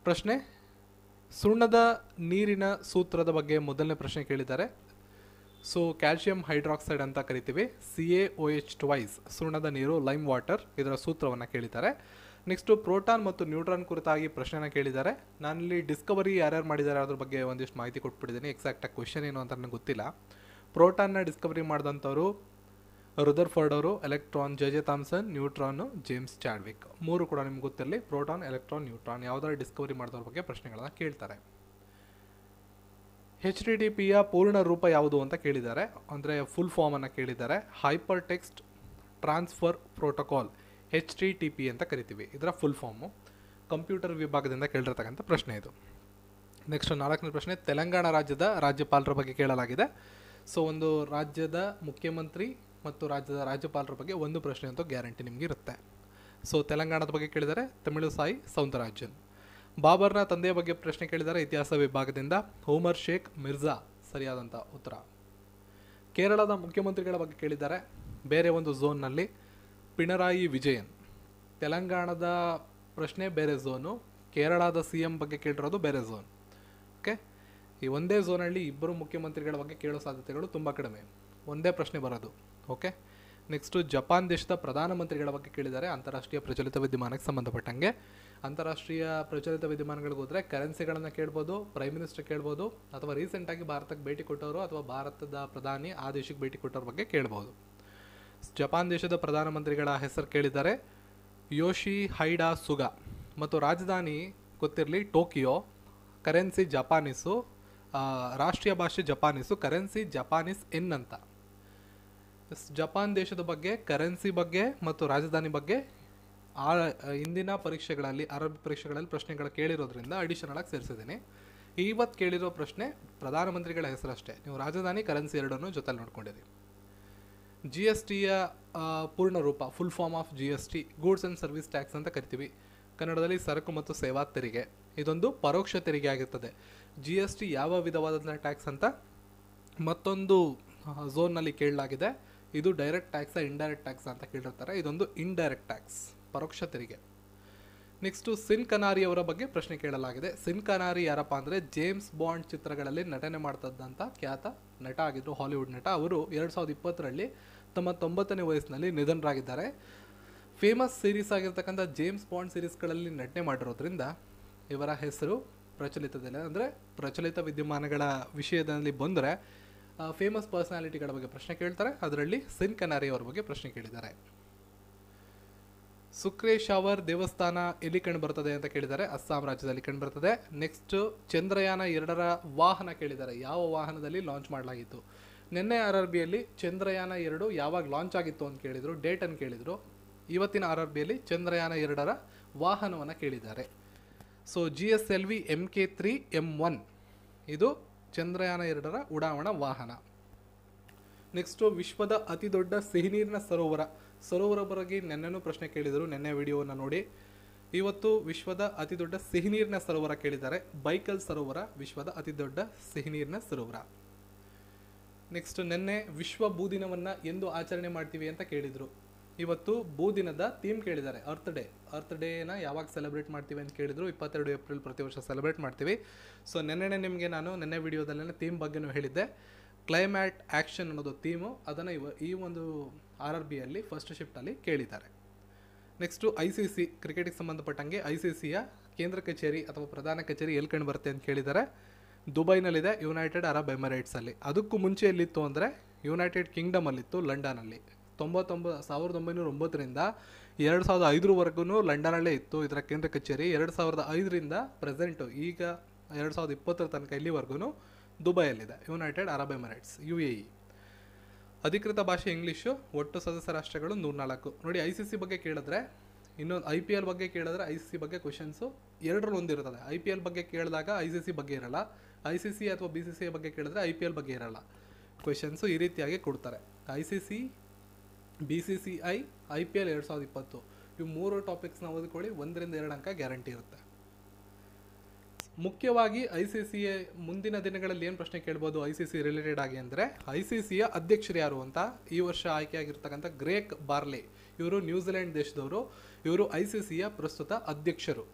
ಪ್ರಶ್ನೆ, ಸುಣ್ಣದ ನೀರಿನ ಸೂತ್ರದ ಬಗ್ಗೆ ಮೊದಲನೇ ಪ್ರಶ್ನೆ ಕೇಳಿದ್ದಾರೆ. ಸೊ ಕ್ಯಾಲ್ಸಿಯಂ ಹೈಡ್ರಾಕ್ಸೈಡ್ ಅಂತ ಕರಿತೀವಿ, CaOH2 ಸುಣ್ಣದ ನೀರು, ಲೈಮ್ ವಾಟರ್, ಇದರ ಸೂತ್ರವನ್ನು ಕೇಳಿದ್ದಾರೆ. ನೆಕ್ಸ್ಟು ಪ್ರೋಟಾನ್ ಮತ್ತು ನ್ಯೂಟ್ರಾನ್ ಕುರಿತಾಗಿ ಪ್ರಶ್ನೆನ ಕೇಳಿದ್ದಾರೆ. ನಾನಿಲ್ಲಿ ಡಿಸ್ಕವರಿ ಯಾರ್ಯಾರು ಮಾಡಿದ್ದಾರೆ ಅದ್ರ ಬಗ್ಗೆ ಒಂದಿಷ್ಟು ಮಾಹಿತಿ ಕೊಟ್ಬಿಟ್ಟಿದ್ದೀನಿ. ಎಕ್ಸಾಕ್ಟಾಗಿ ಕ್ವೆಶನ್ ಏನು ಅಂತ ನನಗೆ ಗೊತ್ತಿಲ್ಲ. ಪ್ರೋಟಾನ್ನ ಡಿಸ್ಕವರಿ ಮಾಡಿದಂಥವ್ರು ರುದರ್ಫರ್ಡ್ ಅವರು, electron J Thomson, neutron James Chadwick. ಮೂರು ಕೂಡ ನಿಮ್ಗೆ ಗೊತ್ತಿರಲಿ. ಪ್ರೋಟಾನ್, ಎಲೆಕ್ಟ್ರಾನ್, ನ್ಯೂಟ್ರಾನ್ ಯಾವುದಾದ್ರು ಡಿಸ್ಕವರಿ ಮಾಡಿದವ್ರ ಬಗ್ಗೆ ಪ್ರಶ್ನೆಗಳನ್ನು ಕೇಳ್ತಾರೆ. HTTPಯ ಪೂರ್ಣ ರೂಪ ಯಾವುದು ಅಂತ ಕೇಳಿದ್ದಾರೆ, ಅಂದರೆ ಫುಲ್ ಫಾರ್ಮನ್ನು ಕೇಳಿದ್ದಾರೆ. Hyper text transfer protocol, HTTP ಅಂತ ಕರಿತೀವಿ. ಇದರ ಫುಲ್ ಫಾರ್ಮು ಕಂಪ್ಯೂಟರ್ ವಿಭಾಗದಿಂದ ಕೇಳಿರ್ತಕ್ಕಂಥ ಪ್ರಶ್ನೆ ಇದು. ನೆಕ್ಸ್ಟ್ 4ನೇ ಪ್ರಶ್ನೆ, ತೆಲಂಗಾಣ ರಾಜ್ಯದ ರಾಜ್ಯಪಾಲರ ಬಗ್ಗೆ ಕೇಳಲಾಗಿದೆ. ಸೊ ಒಂದು ರಾಜ್ಯದ ಮುಖ್ಯಮಂತ್ರಿ ಮತ್ತು ರಾಜ್ಯದ ರಾಜ್ಯಪಾಲರ ಬಗ್ಗೆ ಒಂದು ಪ್ರಶ್ನೆ ಅಂತೂ ಗ್ಯಾರಂಟಿ ನಿಮಗೆ ಇರುತ್ತೆ. ಸೊ ತೆಲಂಗಾಣದ ಬಗ್ಗೆ ಕೇಳಿದರೆ ತಮಿಳುಸಾಯಿ ಸೌಂದರರಾಜನ್. ಬಾಬರ್ನ ತಂದೆಯ ಬಗ್ಗೆ ಪ್ರಶ್ನೆ ಕೇಳಿದರೆ ಇತಿಹಾಸ ವಿಭಾಗದಿಂದ ಉಮರ್ ಶೇಖ್ ಮಿರ್ಜಾ ಸರಿಯಾದಂಥ ಉತ್ತರ. ಕೇರಳದ ಮುಖ್ಯಮಂತ್ರಿಗಳ ಬಗ್ಗೆ ಕೇಳಿದ್ದಾರೆ ಬೇರೆ ಒಂದು ಝೋನ್ನಲ್ಲಿ, ಪಿಣರಾಯಿ ವಿಜಯನ್. ತೆಲಂಗಾಣದ ಪ್ರಶ್ನೆ ಬೇರೆ ಝೋನು, ಕೇರಳದ CM ಬಗ್ಗೆ ಕೇಳಿರೋದು ಬೇರೆ ಝೋನ್. ಓಕೆ, ಈ ಒಂದೇ ಝೋನಲ್ಲಿ ಇಬ್ಬರು ಮುಖ್ಯಮಂತ್ರಿಗಳ ಬಗ್ಗೆ ಕೇಳೋ ಸಾಧ್ಯತೆಗಳು ತುಂಬ ಕಡಿಮೆ, ಒಂದೇ ಪ್ರಶ್ನೆ ಬರೋದು. ಓಕೆ, ನೆಕ್ಸ್ಟು ಜಪಾನ್ ದೇಶದ ಪ್ರಧಾನಮಂತ್ರಿಗಳ ಬಗ್ಗೆ ಕೇಳಿದ್ದಾರೆ ಅಂತಾರಾಷ್ಟ್ರೀಯ ಪ್ರಚಲಿತ ವಿದ್ಯಮಾನಕ್ಕೆ ಸಂಬಂಧಪಟ್ಟಂಗೆ. ಅಂತಾರಾಷ್ಟ್ರೀಯ ಪ್ರಚಲಿತ ವಿದ್ಯಮಾನಗಳಿಗೆ ಹೋದರೆ ಕರೆನ್ಸಿಗಳನ್ನು ಕೇಳ್ಬೋದು, ಪ್ರೈಮ್ ಮಿನಿಸ್ಟರ್ ಕೇಳ್ಬೋದು, ಅಥವಾ ರೀಸೆಂಟಾಗಿ ಭಾರತಕ್ಕೆ ಭೇಟಿ ಕೊಟ್ಟವರು ಅಥವಾ ಭಾರತದ ಪ್ರಧಾನಿ ಆ ದೇಶಕ್ಕೆ ಭೇಟಿ ಕೊಟ್ಟವ್ರ ಬಗ್ಗೆ ಕೇಳ್ಬೋದು. ಜಪಾನ್ ದೇಶದ ಪ್ರಧಾನಮಂತ್ರಿಗಳ ಹೆಸರು ಕೇಳಿದ್ದಾರೆ ಯೋಶಿ ಹೈಡಾ ಸುಗಾ. ಮತ್ತು ರಾಜಧಾನಿ ಗೊತ್ತಿರಲಿ ಟೋಕಿಯೋ, ಕರೆನ್ಸಿ ಜಪಾನೀಸು, ರಾಷ್ಟ್ರೀಯ ಭಾಷೆ ಜಪಾನೀಸು, ಕರೆನ್ಸಿ ಜಪಾನೀಸ್ ಎನ್ ಅಂತ. ಜಪಾನ್ ದೇಶದ ಬಗ್ಗೆ, ಕರೆನ್ಸಿ ಬಗ್ಗೆ ಮತ್ತು ರಾಜಧಾನಿ ಬಗ್ಗೆ ಇಂದಿನ ಪರೀಕ್ಷೆಗಳಲ್ಲಿ, ಅರಬ್ ಪರೀಕ್ಷೆಗಳಲ್ಲಿ ಪ್ರಶ್ನೆಗಳು ಕೇಳಿರೋದ್ರಿಂದ ಅಡಿಷನಲ್ ಆಗಿ ಸೇರಿಸಿದ್ದೀನಿ. ಇವತ್ತು ಕೇಳಿರೋ ಪ್ರಶ್ನೆ ಪ್ರಧಾನಮಂತ್ರಿಗಳ ಹೆಸರಷ್ಟೇ, ನೀವು ರಾಜಧಾನಿ ಕರೆನ್ಸಿ ಎರಡನ್ನೂ ಜೊತೆಲಿ ನೋಡ್ಕೊಂಡಿರಿ. GSTಯ ಪೂರ್ಣ ರೂಪ, full form of GST, goods and service tax ಅಂತ ಕರಿತೀವಿ. ಕನ್ನಡದಲ್ಲಿ ಸರಕು ಮತ್ತು ಸೇವಾ ತೆರಿಗೆ. ಇದೊಂದು ಪರೋಕ್ಷ ತೆರಿಗೆ ಆಗಿರ್ತದೆ. GST ಯಾವ ವಿಧವಾದ ಟ್ಯಾಕ್ಸ್ ಅಂತ ಮತ್ತೊಂದು ಝೋನ್ನಲ್ಲಿ ಕೇಳಲಾಗಿದೆ. ಇದು ಡೈರೆಕ್ಟ್ ಟ್ಯಾಕ್ಸ್, ಇಂಡೈರೆಕ್ಟ್ ಟ್ಯಾಕ್ಸ್ ಅಂತ ಕೇಳಿರ್ತಾರೆ. ಇದೊಂದು ಇಂಡೈರೆಕ್ಟ್ ಟ್ಯಾಕ್ಸ್, ಪರೋಕ್ಷ ತೆರಿಗೆ. ನೆಕ್ಸ್ಟು ಸಿನ್ ಕನಾರಿ ಅವರ ಬಗ್ಗೆ ಪ್ರಶ್ನೆ ಕೇಳಲಾಗಿದೆ. ಸಿನ್ ಕನಾರಿ ಯಾರಪ್ಪ ಅಂದರೆ ಜೇಮ್ಸ್ ಬಾಂಡ್ ಚಿತ್ರಗಳಲ್ಲಿ ನಟನೆ ಮಾಡ್ತದ್ದಂಥ ಖ್ಯಾತ ನಟ ಆಗಿದ್ದರು, ಹಾಲಿವುಡ್ ನಟ. ಅವರು 2020ರಲ್ಲಿ ತಮ್ಮ 90ನೇ ವಯಸ್ಸಿನಲ್ಲಿ ನಿಧನರಾಗಿದ್ದಾರೆ. ಫೇಮಸ್ ಸೀರೀಸ್ ಆಗಿರ್ತಕ್ಕಂಥ ಜೇಮ್ಸ್ ಬಾಂಡ್ ಸೀರೀಸ್ಗಳಲ್ಲಿ ನಟನೆ ಮಾಡಿರೋದ್ರಿಂದ ಇವರ ಹೆಸರು ಪ್ರಚಲಿತದಲ್ಲಿದೆ. ಅಂದರೆ ಪ್ರಚಲಿತ ವಿದ್ಯಮಾನಗಳ ವಿಷಯದಲ್ಲಿ ಬಂದರೆ ಫೇಮಸ್ ಪರ್ಸನಾಲಿಟಿಗಳ ಬಗ್ಗೆ ಪ್ರಶ್ನೆ ಕೇಳ್ತಾರೆ. ಅದರಲ್ಲಿ ಸಿನ್ ಕನಾರಿ ಅವರ ಬಗ್ಗೆ ಪ್ರಶ್ನೆ ಕೇಳಿದ್ದಾರೆ. ಸುಕ್ರೇಶಾವರ್ ದೇವಸ್ಥಾನ ಎಲ್ಲಿ ಕಂಡು ಬರ್ತದೆ ಅಂತ ಕೇಳಿದ್ದಾರೆ, ಅಸ್ಸಾಂ ರಾಜ್ಯದಲ್ಲಿ ಕಂಡು ಬರ್ತದೆ. ನೆಕ್ಸ್ಟ್ ಚಂದ್ರಯಾನ 2ರ ವಾಹನ ಕೇಳಿದ್ದಾರೆ, ಯಾವ ವಾಹನದಲ್ಲಿ ಲಾಂಚ್ ಮಾಡಲಾಗಿತ್ತು. ನಿನ್ನೆ RRBಯಲ್ಲಿ ಚಂದ್ರಯಾನ 2 ಯಾವಾಗ ಲಾಂಚ್ ಆಗಿತ್ತು ಅಂತ ಕೇಳಿದರು, ಡೇಟನ್ನು ಕೇಳಿದರು. ಇವತ್ತಿನ RRBಯಲ್ಲಿ ಚಂದ್ರಯಾನ 2ರ ವಾಹನವನ್ನು ಕೇಳಿದ್ದಾರೆ. ಸೊ GSLV Mk3 M1 ಇದು ಚಂದ್ರಯಾನ 2ರ ಉಡಾವಣಾ ವಾಹನ. ನೆಕ್ಸ್ಟು ವಿಶ್ವದ ಅತಿ ದೊಡ್ಡ ಸಿಹಿನೀರಿನ ಸರೋವರ ಬಗ್ಗೆ ನೆನ್ನೆನೂ ಪ್ರಶ್ನೆ ಕೇಳಿದರು, ನೆನ್ನೆ ವಿಡಿಯೋವನ್ನು ನೋಡಿ. ಇವತ್ತು ವಿಶ್ವದ ಅತಿ ದೊಡ್ಡ ಸಿಹಿನೀರಿನ ಸರೋವರ ಕೇಳಿದ್ದಾರೆ. ಬೈಕಲ್ ಸರೋವರ ವಿಶ್ವದ ಅತಿ ದೊಡ್ಡ ಸಿಹಿನೀರಿನ ಸರೋವರ. ನೆಕ್ಸ್ಟ್ ನೆನ್ನೆ ವಿಶ್ವ ಭೂದಿನವನ್ನು ಎಂದು ಆಚರಣೆ ಮಾಡ್ತೀವಿ ಅಂತ ಕೇಳಿದರು. ಇವತ್ತು ಭೂದಿನದ ಥೀಮ್ ಕೇಳಿದ್ದಾರೆ, ಅರ್ತ್ ಡೇನ ಯಾವಾಗ ಸೆಲೆಬ್ರೇಟ್ ಮಾಡ್ತೀವಿ ಅಂತ ಕೇಳಿದರು. 22 ಏಪ್ರಿಲ್ ಪ್ರತಿ ವರ್ಷ ಸೆಲೆಬ್ರೇಟ್ ಮಾಡ್ತೀವಿ. ಸೊ ನಿಮಗೆ ನಾನು ನೆನ್ನೆ ವಿಡಿಯೋದಲ್ಲೇ ಥೀಮ್ ಬಗ್ಗೆನೂ ಹೇಳಿದ್ದೆ. ಕ್ಲೈಮ್ಯಾಟ್ ಆ್ಯಕ್ಷನ್ ಅನ್ನೋದು ಥೀಮು, ಅದನ್ನು ಈ ಒಂದು RRBಯಲ್ಲಿ ಫಸ್ಟ್ ಶಿಫ್ಟಲ್ಲಿ ಕೇಳಿದ್ದಾರೆ. ನೆಕ್ಸ್ಟು ICC ಕ್ರಿಕೆಟಿಗೆ ಸಂಬಂಧಪಟ್ಟಂಗೆ ICCಯ ಕೇಂದ್ರ ಕಚೇರಿ ಅಥವಾ ಪ್ರಧಾನ ಕಚೇರಿ ಎಲ್ಲಿ ಕಂಡು ಬರುತ್ತೆ ಅಂತ ಕೇಳಿದ್ದಾರೆ. ದುಬೈನಲ್ಲಿದೆ, ಯುನೈಟೆಡ್ ಅರಬ್ ಎಮಿರೇಟ್ಸಲ್ಲಿ. ಅದಕ್ಕೂ ಮುಂಚೆ ಎಲ್ಲಿತ್ತು ಅಂದರೆ ಯುನೈಟೆಡ್ ಕಿಂಗ್ಡಮಲ್ಲಿತ್ತು, ಲಂಡನಲ್ಲಿ. 1909ರಿಂದ 2005ವರೆಗೂ ಲಂಡನಲ್ಲೇ ಇತ್ತು ಇದರ ಕೇಂದ್ರ ಕಚೇರಿ. 2005ರಿಂದ ಪ್ರೆಸೆಂಟು ಈಗ 2020 ತನಕ ಇಲ್ಲಿವರೆಗೂ ದುಬೈಯಲ್ಲಿದೆ, ಯುನೈಟೆಡ್ ಅರಬ್ ಎಮಿರೇಟ್ಸ್, UAE. ಅಧಿಕೃತ ಭಾಷೆ ಇಂಗ್ಲೀಷು. ಒಟ್ಟು ಸದಸ್ಯ ರಾಷ್ಟ್ರಗಳು 104. ನೋಡಿ, ICC ಬಗ್ಗೆ ಕೇಳಿದ್ರೆ, ಇನ್ನೊಂದು IPL ಬಗ್ಗೆ ಕೇಳಿದ್ರೆ ICC ಬಗ್ಗೆ ಕ್ವೆಶನ್ಸು ಎರಡರಲ್ಲಿ ಒಂದಿರ್ತದೆ. IPL ಬಗ್ಗೆ ಕೇಳಿದಾಗ ICC ಬಗ್ಗೆ ಇರಲ್ಲ, ICC ಅಥವಾ BCCI ಬಗ್ಗೆ ಕೇಳಿದ್ರೆ IPL ಬಗ್ಗೆ ಇರಲ್ಲ. ಕ್ವೆಶನ್ಸು ಈ ರೀತಿಯಾಗಿ ಕೊಡ್ತಾರೆ. ICC, BCCI, IPL 2020 ಇವು 3 ಟಾಪಿಕ್ಸ್ನ ಓದಿಕೊಳ್ಳಿ, 1ರಿಂದ 2 ಅಂಕ ಗ್ಯಾರಂಟಿ ಇರುತ್ತೆ. ಮುಖ್ಯವಾಗಿ ICCಯ ಮುಂದಿನ ದಿನಗಳಲ್ಲಿ ಏನು ಪ್ರಶ್ನೆ ಕೇಳ್ಬೋದು ICC ರಿಲೇಟೆಡ್ ಆಗಿ ಅಂದರೆ, ICCಯ ಅಧ್ಯಕ್ಷರು ಯಾರು ಅಂತ. ಈ ವರ್ಷ ಆಯ್ಕೆಯಾಗಿರ್ತಕ್ಕಂಥ ಗ್ರೇಗ್ ಬಾರ್ಲೆ, ಇವರು ನ್ಯೂಜಿಲೆಂಡ್ ದೇಶದವರು. ಇವರು ICCಯ ಪ್ರಸ್ತುತ ಅಧ್ಯಕ್ಷರು.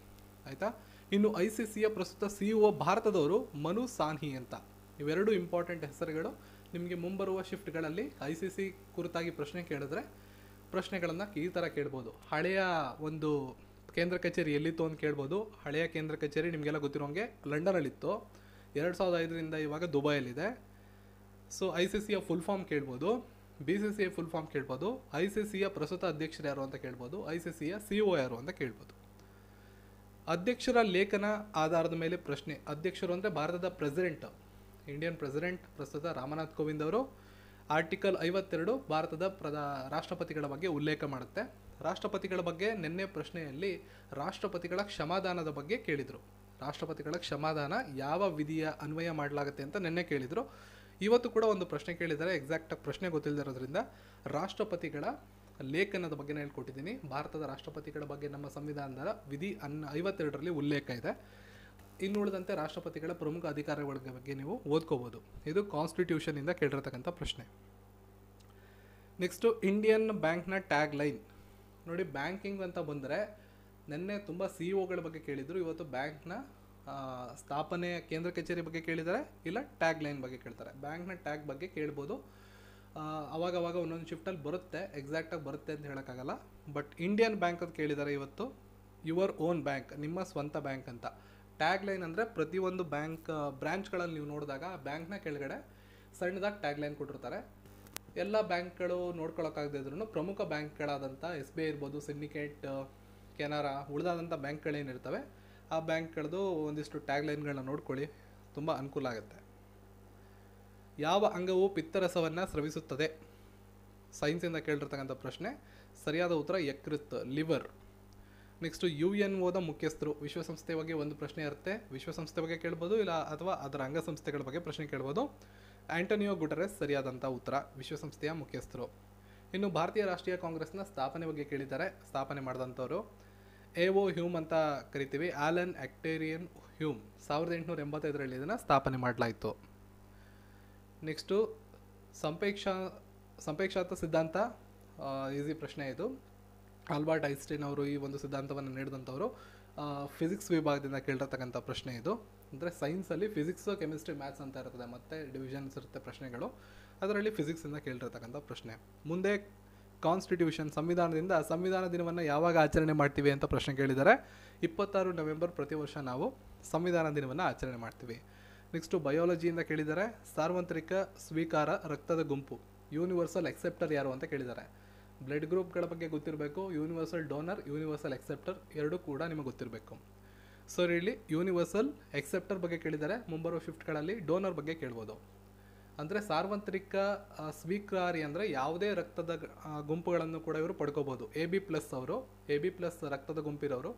ಆಯಿತಾ, ಇನ್ನು ICCಯ ಪ್ರಸ್ತುತ CEO ಭಾರತದವರು ಮನು ಸಾನ್ಹಿ ಅಂತ. ಇವೆರಡು ಇಂಪಾರ್ಟೆಂಟ್ ಹೆಸರುಗಳು. ನಿಮಗೆ ಮುಂಬರುವ ಶಿಫ್ಟ್ಗಳಲ್ಲಿ ICC ಕುರಿತಾಗಿ ಪ್ರಶ್ನೆ ಕೇಳಿದ್ರೆ ಪ್ರಶ್ನೆಗಳನ್ನು ಈ ಥರ ಕೇಳ್ಬೋದು. ಹಳೆಯ ಒಂದು ಕೇಂದ್ರ ಕಚೇರಿ ಎಲ್ಲಿತ್ತು ಅಂತ ಕೇಳ್ಬೋದು. ಹಳೆಯ ಕೇಂದ್ರ ಕಚೇರಿ ನಿಮಗೆಲ್ಲ ಗೊತ್ತಿರೋಂಗೆ ಲಂಡನಲ್ಲಿತ್ತು. 2005ರಿಂದ ಇವಾಗ ದುಬೈಯಲ್ಲಿದೆ. ಸೊ ICCಯ ಫುಲ್ ಫಾರ್ಮ್ ಕೇಳ್ಬೋದು, BCCI ಫುಲ್ ಫಾರ್ಮ್ ಕೇಳ್ಬೋದು, ICCಯ ಪ್ರಸ್ತುತ ಅಧ್ಯಕ್ಷರು ಯಾರು ಅಂತ ಕೇಳ್ಬೋದು, ICCಯ CEO ಯಾರು ಅಂತ ಕೇಳ್ಬೋದು. ಅಧ್ಯಕ್ಷರ ಲೇಖನ ಆಧಾರದ ಮೇಲೆ ಪ್ರಶ್ನೆ. ಅಧ್ಯಕ್ಷರು ಅಂದರೆ ಭಾರತದ ಪ್ರೆಸಿಡೆಂಟ್, ಇಂಡಿಯನ್ ಪ್ರೆಸಿಡೆಂಟ್ ಪ್ರಸ್ತುತ ರಾಮನಾಥ್ ಕೋವಿಂದ್ ಅವರು. ಆರ್ಟಿಕಲ್ 52 ಭಾರತದ ರಾಷ್ಟ್ರಪತಿಗಳ ಬಗ್ಗೆ ಉಲ್ಲೇಖ ಮಾಡುತ್ತೆ. ರಾಷ್ಟ್ರಪತಿಗಳ ಬಗ್ಗೆ ನಿನ್ನೆ ಪ್ರಶ್ನೆಯಲ್ಲಿ ರಾಷ್ಟ್ರಪತಿಗಳ ಕ್ಷಮಾದಾನದ ಬಗ್ಗೆ ಕೇಳಿದರು. ರಾಷ್ಟ್ರಪತಿಗಳ ಕ್ಷಮಾದಾನ ಯಾವ ವಿಧಿಯ ಅನ್ವಯ ಮಾಡಲಾಗುತ್ತೆ ಅಂತ ನಿನ್ನೆ ಕೇಳಿದರು. ಇವತ್ತು ಕೂಡ ಒಂದು ಪ್ರಶ್ನೆ ಕೇಳಿದ್ದಾರೆ. ಎಕ್ಸಾಕ್ಟಾಗಿ ಪ್ರಶ್ನೆ ಗೊತ್ತಿಲ್ಲದಿರೋದ್ರಿಂದ ರಾಷ್ಟ್ರಪತಿಗಳ ಲೇಖನದ ಬಗ್ಗೆ ನಾನು ಹೇಳ್ಕೊಟ್ಟಿದ್ದೀನಿ. ಭಾರತದ ರಾಷ್ಟ್ರಪತಿಗಳ ಬಗ್ಗೆ ನಮ್ಮ ಸಂವಿಧಾನದ ವಿಧಿ 52ರಲ್ಲಿ ಉಲ್ಲೇಖ ಇದೆ. ಇನ್ನುಳಿದಂತೆ ರಾಷ್ಟ್ರಪತಿಗಳ ಪ್ರಮುಖ ಅಧಿಕಾರಗಳ ಬಗ್ಗೆ ನೀವು ಓದ್ಕೋಬೋದು. ಇದು ಕಾನ್ಸ್ಟಿಟ್ಯೂಷನಿಂದ ಕೇಳಿರ್ತಕ್ಕಂಥ ಪ್ರಶ್ನೆ. ನೆಕ್ಸ್ಟು ಇಂಡಿಯನ್ ಬ್ಯಾಂಕ್ನ ಟ್ಯಾಗ್ ಲೈನ್ ನೋಡಿ. ಬ್ಯಾಂಕಿಂಗ್ ಅಂತ ಬಂದರೆ ನಿನ್ನೆ ತುಂಬ CEOಗಳ ಬಗ್ಗೆ ಕೇಳಿದರು. ಇವತ್ತು ಬ್ಯಾಂಕ್ನ ಸ್ಥಾಪನೆಯ ಕೇಂದ್ರ ಕಚೇರಿ ಬಗ್ಗೆ ಕೇಳಿದ್ದಾರೆ, ಇಲ್ಲ ಟ್ಯಾಗ್ ಲೈನ್ ಬಗ್ಗೆ ಕೇಳ್ತಾರೆ. ಬ್ಯಾಂಕ್ನ ಟ್ಯಾಗ್ ಬಗ್ಗೆ ಕೇಳ್ಬೋದು. ಅವಾಗವಾಗ ಒಂದೊಂದು ಶಿಫ್ಟಲ್ಲಿ ಬರುತ್ತೆ, ಎಕ್ಸಾಕ್ಟಾಗಿ ಬರುತ್ತೆ ಅಂತ ಹೇಳೋಕ್ಕಾಗಲ್ಲ. ಬಟ್ ಇಂಡಿಯನ್ ಬ್ಯಾಂಕ್ ಅಂತ ಕೇಳಿದ್ದಾರೆ ಇವತ್ತು. ಯುವರ್ ಓನ್ ಬ್ಯಾಂಕ್, ನಿಮ್ಮ ಸ್ವಂತ ಬ್ಯಾಂಕ್ ಅಂತ. ಟ್ಯಾಗ್ ಲೈನ್ ಅಂದರೆ ಪ್ರತಿಯೊಂದು ಬ್ಯಾಂಕ್ ಬ್ರಾಂಚ್ಗಳಲ್ಲಿ ನೀವು ನೋಡಿದಾಗ ಬ್ಯಾಂಕ್ನ ಕೆಳಗಡೆ ಸಣ್ಣದಾಗಿ ಟ್ಯಾಗ್ ಲೈನ್ ಕೊಟ್ಟಿರ್ತಾರೆ. ಎಲ್ಲ ಬ್ಯಾಂಕ್ಗಳು ನೋಡ್ಕೊಳ್ಳೋಕ್ಕಾಗದೇ ಇದ್ರೂ ಪ್ರಮುಖ ಬ್ಯಾಂಕ್ಗಳಾದಂಥ SBI ಇರ್ಬೋದು, ಸಿಂಡಿಕೇಟ್, ಕೆನರಾ, ಉಳಿದಾದಂಥ ಬ್ಯಾಂಕ್ಗಳೇನಿರ್ತವೆ ಆ ಬ್ಯಾಂಕ್ಗಳದ್ದು ಒಂದಿಷ್ಟು ಟ್ಯಾಗ್ ಲೈನ್ಗಳನ್ನ ನೋಡ್ಕೊಳ್ಳಿ, ತುಂಬ ಅನುಕೂಲ ಆಗುತ್ತೆ. ಯಾವ ಅಂಗವು ಪಿತ್ತರಸವನ್ನು ಸ್ರವಿಸುತ್ತದೆ? ಸೈನ್ಸಿಂದ ಕೇಳಿರ್ತಕ್ಕಂಥ ಪ್ರಶ್ನೆ. ಸರಿಯಾದ ಉತ್ತರ ಯಕೃತ್, ಲಿವರ್. ನೆಕ್ಸ್ಟು UNOದ ಮುಖ್ಯಸ್ಥರು. ವಿಶ್ವಸಂಸ್ಥೆ ಬಗ್ಗೆ ಒಂದು ಪ್ರಶ್ನೆ ಇರುತ್ತೆ. ವಿಶ್ವಸಂಸ್ಥೆ ಬಗ್ಗೆ ಕೇಳ್ಬೋದು, ಇಲ್ಲ ಅಥವಾ ಅದರ ಅಂಗಸಂಸ್ಥೆಗಳ ಬಗ್ಗೆ ಪ್ರಶ್ನೆ ಕೇಳ್ಬೋದು. ಆಂಟೋನಿಯೋ ಗುಟೆರಸ್ ಸರಿಯಾದಂಥ ಉತ್ತರ, ವಿಶ್ವಸಂಸ್ಥೆಯ ಮುಖ್ಯಸ್ಥರು. ಇನ್ನು ಭಾರತೀಯ ರಾಷ್ಟ್ರೀಯ ಕಾಂಗ್ರೆಸ್ನ ಸ್ಥಾಪನೆ ಬಗ್ಗೆ ಕೇಳಿದ್ದಾರೆ. ಸ್ಥಾಪನೆ ಮಾಡಿದಂಥವ್ರು AO ಹ್ಯೂಮ್ ಅಂತ ಕರಿತೀವಿ. ಆಲನ್ ಆಕ್ಟೇರಿಯನ್ ಹ್ಯೂಮ್ 1885ರಲ್ಲಿ ಇದನ್ನು ಸ್ಥಾಪನೆ ಮಾಡಲಾಯಿತು. ನೆಕ್ಸ್ಟು ಸಂಪೇಕ್ಷಾತ ಸಿದ್ಧಾಂತ. ಈಸಿ ಪ್ರಶ್ನೆ ಇದು. ಆಲ್ಬರ್ಟ್ ಐನ್ಸ್ಟೈನ್ ಅವರು ಈ ಒಂದು ಸಿದ್ಧಾಂತವನ್ನು ನೀಡಿದಂಥವರು. ಫಿಸಿಕ್ಸ್ ವಿಭಾಗದಿಂದ ಕೇಳಿರ್ತಕ್ಕಂಥ ಪ್ರಶ್ನೆ ಇದು. ಅಂದರೆ ಸೈನ್ಸಲ್ಲಿ ಫಿಸಿಕ್ಸು, ಕೆಮಿಸ್ಟ್ರಿ, ಮ್ಯಾಥ್ಸ್ ಅಂತ ಇರ್ತದೆ, ಮತ್ತು ಡಿವಿಷನ್ಸ್ ಇರುತ್ತೆ ಪ್ರಶ್ನೆಗಳು. ಅದರಲ್ಲಿ ಫಿಸಿಕ್ಸಿಂದ ಕೇಳಿರ್ತಕ್ಕಂಥ ಪ್ರಶ್ನೆ. ಮುಂದೆ ಕಾನ್ಸ್ಟಿಟ್ಯೂಷನ್, ಸಂವಿಧಾನದಿಂದ ಸಂವಿಧಾನ ದಿನವನ್ನು ಯಾವಾಗ ಆಚರಣೆ ಮಾಡ್ತೀವಿ ಅಂತ ಪ್ರಶ್ನೆ ಕೇಳಿದ್ದಾರೆ. 26 ನವೆಂಬರ್ ಪ್ರತಿ ವರ್ಷ ನಾವು ಸಂವಿಧಾನ ದಿನವನ್ನು ಆಚರಣೆ ಮಾಡ್ತೀವಿ. ನೆಕ್ಸ್ಟು ಬಯಾಲಜಿಯಿಂದ ಕೇಳಿದ್ದಾರೆ. ಸಾರ್ವತ್ರಿಕ ಸ್ವೀಕಾರ ರಕ್ತದ ಗುಂಪು, ಯೂನಿವರ್ಸಲ್ ಎಕ್ಸೆಪ್ಟರ್ ಯಾರು ಅಂತ ಕೇಳಿದ್ದಾರೆ. ಬ್ಲಡ್ ಗ್ರೂಪ್ಗಳ ಬಗ್ಗೆ ಗೊತ್ತಿರಬೇಕು. ಯೂನಿವರ್ಸಲ್ ಡೋನರ್, ಯೂನಿವರ್ಸಲ್ ಎಕ್ಸೆಪ್ಟರ್ ಎರಡೂ ಕೂಡ ನಿಮಗೆ ಗೊತ್ತಿರಬೇಕು. ಸೊ ಇಲ್ಲಿ ಯೂನಿವರ್ಸಲ್ ಎಕ್ಸೆಪ್ಟರ್ ಬಗ್ಗೆ ಕೇಳಿದ್ದಾರೆ. ಮುಂಬರುವ ಶಿಫ್ಟ್ಗಳಲ್ಲಿ ಡೋನರ್ ಬಗ್ಗೆ ಕೇಳ್ಬೋದು. ಅಂದರೆ ಸಾರ್ವತ್ರಿಕ ಸ್ವೀಕಾರಿ ಅಂದರೆ ಯಾವುದೇ ರಕ್ತದ ಗುಂಪುಗಳನ್ನು ಕೂಡ ಇವರು ಪಡ್ಕೋಬೋದು. AB+ ಅವರು, AB+ ರಕ್ತದ ಗುಂಪಿರೋರು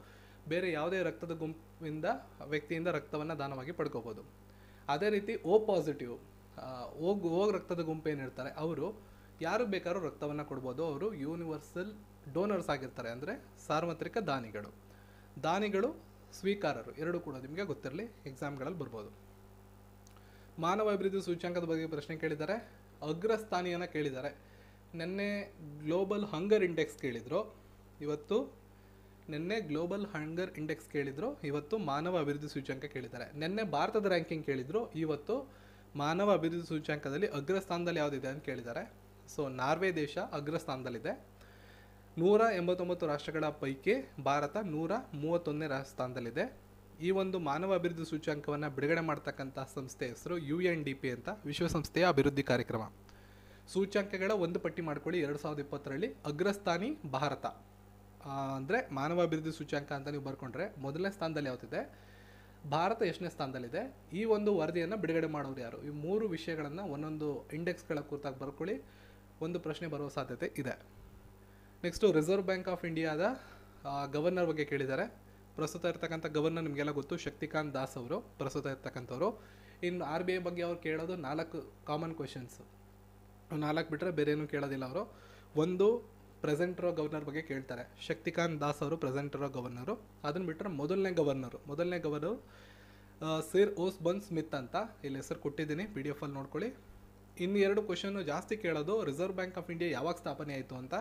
ಬೇರೆ ಯಾವುದೇ ರಕ್ತದ ಗುಂಪಿಂದ ವ್ಯಕ್ತಿಯಿಂದ ರಕ್ತವನ್ನು ದಾನವಾಗಿ ಪಡ್ಕೋಬೋದು. ಅದೇ ರೀತಿ O+, ಓ ರಕ್ತದ ಗುಂಪು ಏನಿರ್ತಾರೆ ಅವರು ಯಾರು ಬೇಕಾದ್ರೂ ರಕ್ತವನ್ನು ಕೊಡ್ಬೋದು. ಅವರು ಯೂನಿವರ್ಸಲ್ ಡೋನರ್ಸ್ ಆಗಿರ್ತಾರೆ, ಅಂದರೆ ಸಾರ್ವತ್ರಿಕ ದಾನಿಗಳು ಸ್ವೀಕಾರರು ಎರಡೂ ಕೂಡ ನಿಮಗೆ ಗೊತ್ತಿರಲಿ, ಎಕ್ಸಾಮ್ಗಳಲ್ಲಿ ಬರ್ಬೋದು. ಮಾನವ ಅಭಿವೃದ್ಧಿ ಸೂಚ್ಯಂಕದ ಬಗ್ಗೆ ಪ್ರಶ್ನೆ ಕೇಳಿದ್ದಾರೆ. ಅಗ್ರಸ್ಥಾನಿಯನ್ನು ಕೇಳಿದ್ದಾರೆ. ನಿನ್ನೆ ಗ್ಲೋಬಲ್ ಹಂಗರ್ ಇಂಡೆಕ್ಸ್ ಕೇಳಿದರು, ಇವತ್ತು ಮಾನವ ಅಭಿವೃದ್ಧಿ ಸೂಚ್ಯಂಕ ಕೇಳಿದ್ದಾರೆ. ನಿನ್ನೆ ಭಾರತದ ರ್ಯಾಂಕಿಂಗ್ ಕೇಳಿದರು, ಇವತ್ತು ಮಾನವ ಅಭಿವೃದ್ಧಿ ಸೂಚ್ಯಂಕದಲ್ಲಿ ಅಗ್ರಸ್ಥಾನದಲ್ಲಿ ಯಾವುದಿದೆ ಅಂತ ಕೇಳಿದ್ದಾರೆ. ಸೊ ನಾರ್ವೆ ದೇಶ ಅಗ್ರಸ್ಥಾನದಲ್ಲಿದೆ. 189 ರಾಷ್ಟ್ರಗಳ ಪೈಕಿ ಭಾರತ 131ನೇ ಸ್ಥಾನದಲ್ಲಿದೆ. ಈ ಒಂದು ಮಾನವ ಅಭಿವೃದ್ಧಿ ಸೂಚ್ಯಂಕವನ್ನು ಬಿಡುಗಡೆ ಮಾಡ್ತಕ್ಕಂಥ ಸಂಸ್ಥೆ ಹೆಸರು UNDP ಅಂತ, ವಿಶ್ವಸಂಸ್ಥೆಯ ಅಭಿವೃದ್ಧಿ ಕಾರ್ಯಕ್ರಮ. ಸೂಚ್ಯಂಕಗಳ ಒಂದು ಪಟ್ಟಿ ಮಾಡ್ಕೊಳ್ಳಿ. 2020ರಲ್ಲಿ ಅಗ್ರಸ್ಥಾನಿ ಭಾರತ. ಅಂದರೆ ಮಾನವ ಅಭಿವೃದ್ಧಿ ಸೂಚ್ಯಂಕ ಅಂತ ನೀವು ಬರ್ಕೊಂಡ್ರೆ ಮೊದಲನೇ ಸ್ಥಾನದಲ್ಲಿ ಯಾವುದಿದೆ, ಭಾರತ ಎಷ್ಟನೇ ಸ್ಥಾನದಲ್ಲಿದೆ, ಈ ಒಂದು ವರದಿಯನ್ನು ಬಿಡುಗಡೆ ಮಾಡೋರು ಯಾರು, ಈ ಮೂರು ವಿಷಯಗಳನ್ನು ಒಂದೊಂದು ಇಂಡೆಕ್ಸ್ಗಳ ಕುರಿತಾಗಿ ಬರ್ಕೊಳ್ಳಿ. ಒಂದು ಪ್ರಶ್ನೆ ಬರುವ ಸಾಧ್ಯತೆ ಇದೆ. ನೆಕ್ಸ್ಟು ರಿಸರ್ವ್ ಬ್ಯಾಂಕ್ ಆಫ್ ಇಂಡಿಯಾದ ಗವರ್ನರ್ ಬಗ್ಗೆ ಕೇಳಿದ್ದಾರೆ. ಪ್ರಸ್ತುತ ಇರ್ತಕ್ಕಂಥ ಗವರ್ನರ್ ನಿಮಗೆಲ್ಲ ಗೊತ್ತು, ಶಕ್ತಿಕಾಂತ್ ದಾಸ್ ಅವರು ಪ್ರಸ್ತುತ ಇರ್ತಕ್ಕಂಥವ್ರು. ಇನ್ನು RBI ಬಗ್ಗೆ ಅವ್ರು ಕೇಳೋದು 4 ಕಾಮನ್ ಕ್ವೆಶನ್ಸ್, 4 ಬಿಟ್ಟರೆ ಬೇರೆ ಏನೂ ಕೇಳೋದಿಲ್ಲ ಅವರು. ಒಂದು ಪ್ರೆಸೆಂಟ್ ಇರೋ ಗವರ್ನರ್ ಬಗ್ಗೆ ಕೇಳ್ತಾರೆ. ಶಕ್ತಿಕಾಂತ್ ದಾಸ್ ಅವರು ಪ್ರೆಸೆಂಟ್ ಇರೋ ಗವರ್ನರು. ಅದನ್ನು ಬಿಟ್ಟರೆ ಮೊದಲನೇ ಗವರ್ನರು ಸರ್ ಓಸ್ಬರ್ನ್ ಸ್ಮಿತ್ ಅಂತ ಇಲ್ಲಿ ಹೆಸರು ಕೊಟ್ಟಿದ್ದೀನಿ, PDF ಅಲ್ಲಿ ನೋಡ್ಕೊಳ್ಳಿ. ಇನ್ನು 2 ಕ್ವೆಶನ್ನು ಜಾಸ್ತಿ ಕೇಳೋದು ರಿಸರ್ವ್ ಬ್ಯಾಂಕ್ ಆಫ್ ಇಂಡಿಯಾ ಯಾವಾಗ ಸ್ಥಾಪನೆ ಆಯಿತು ಅಂತ.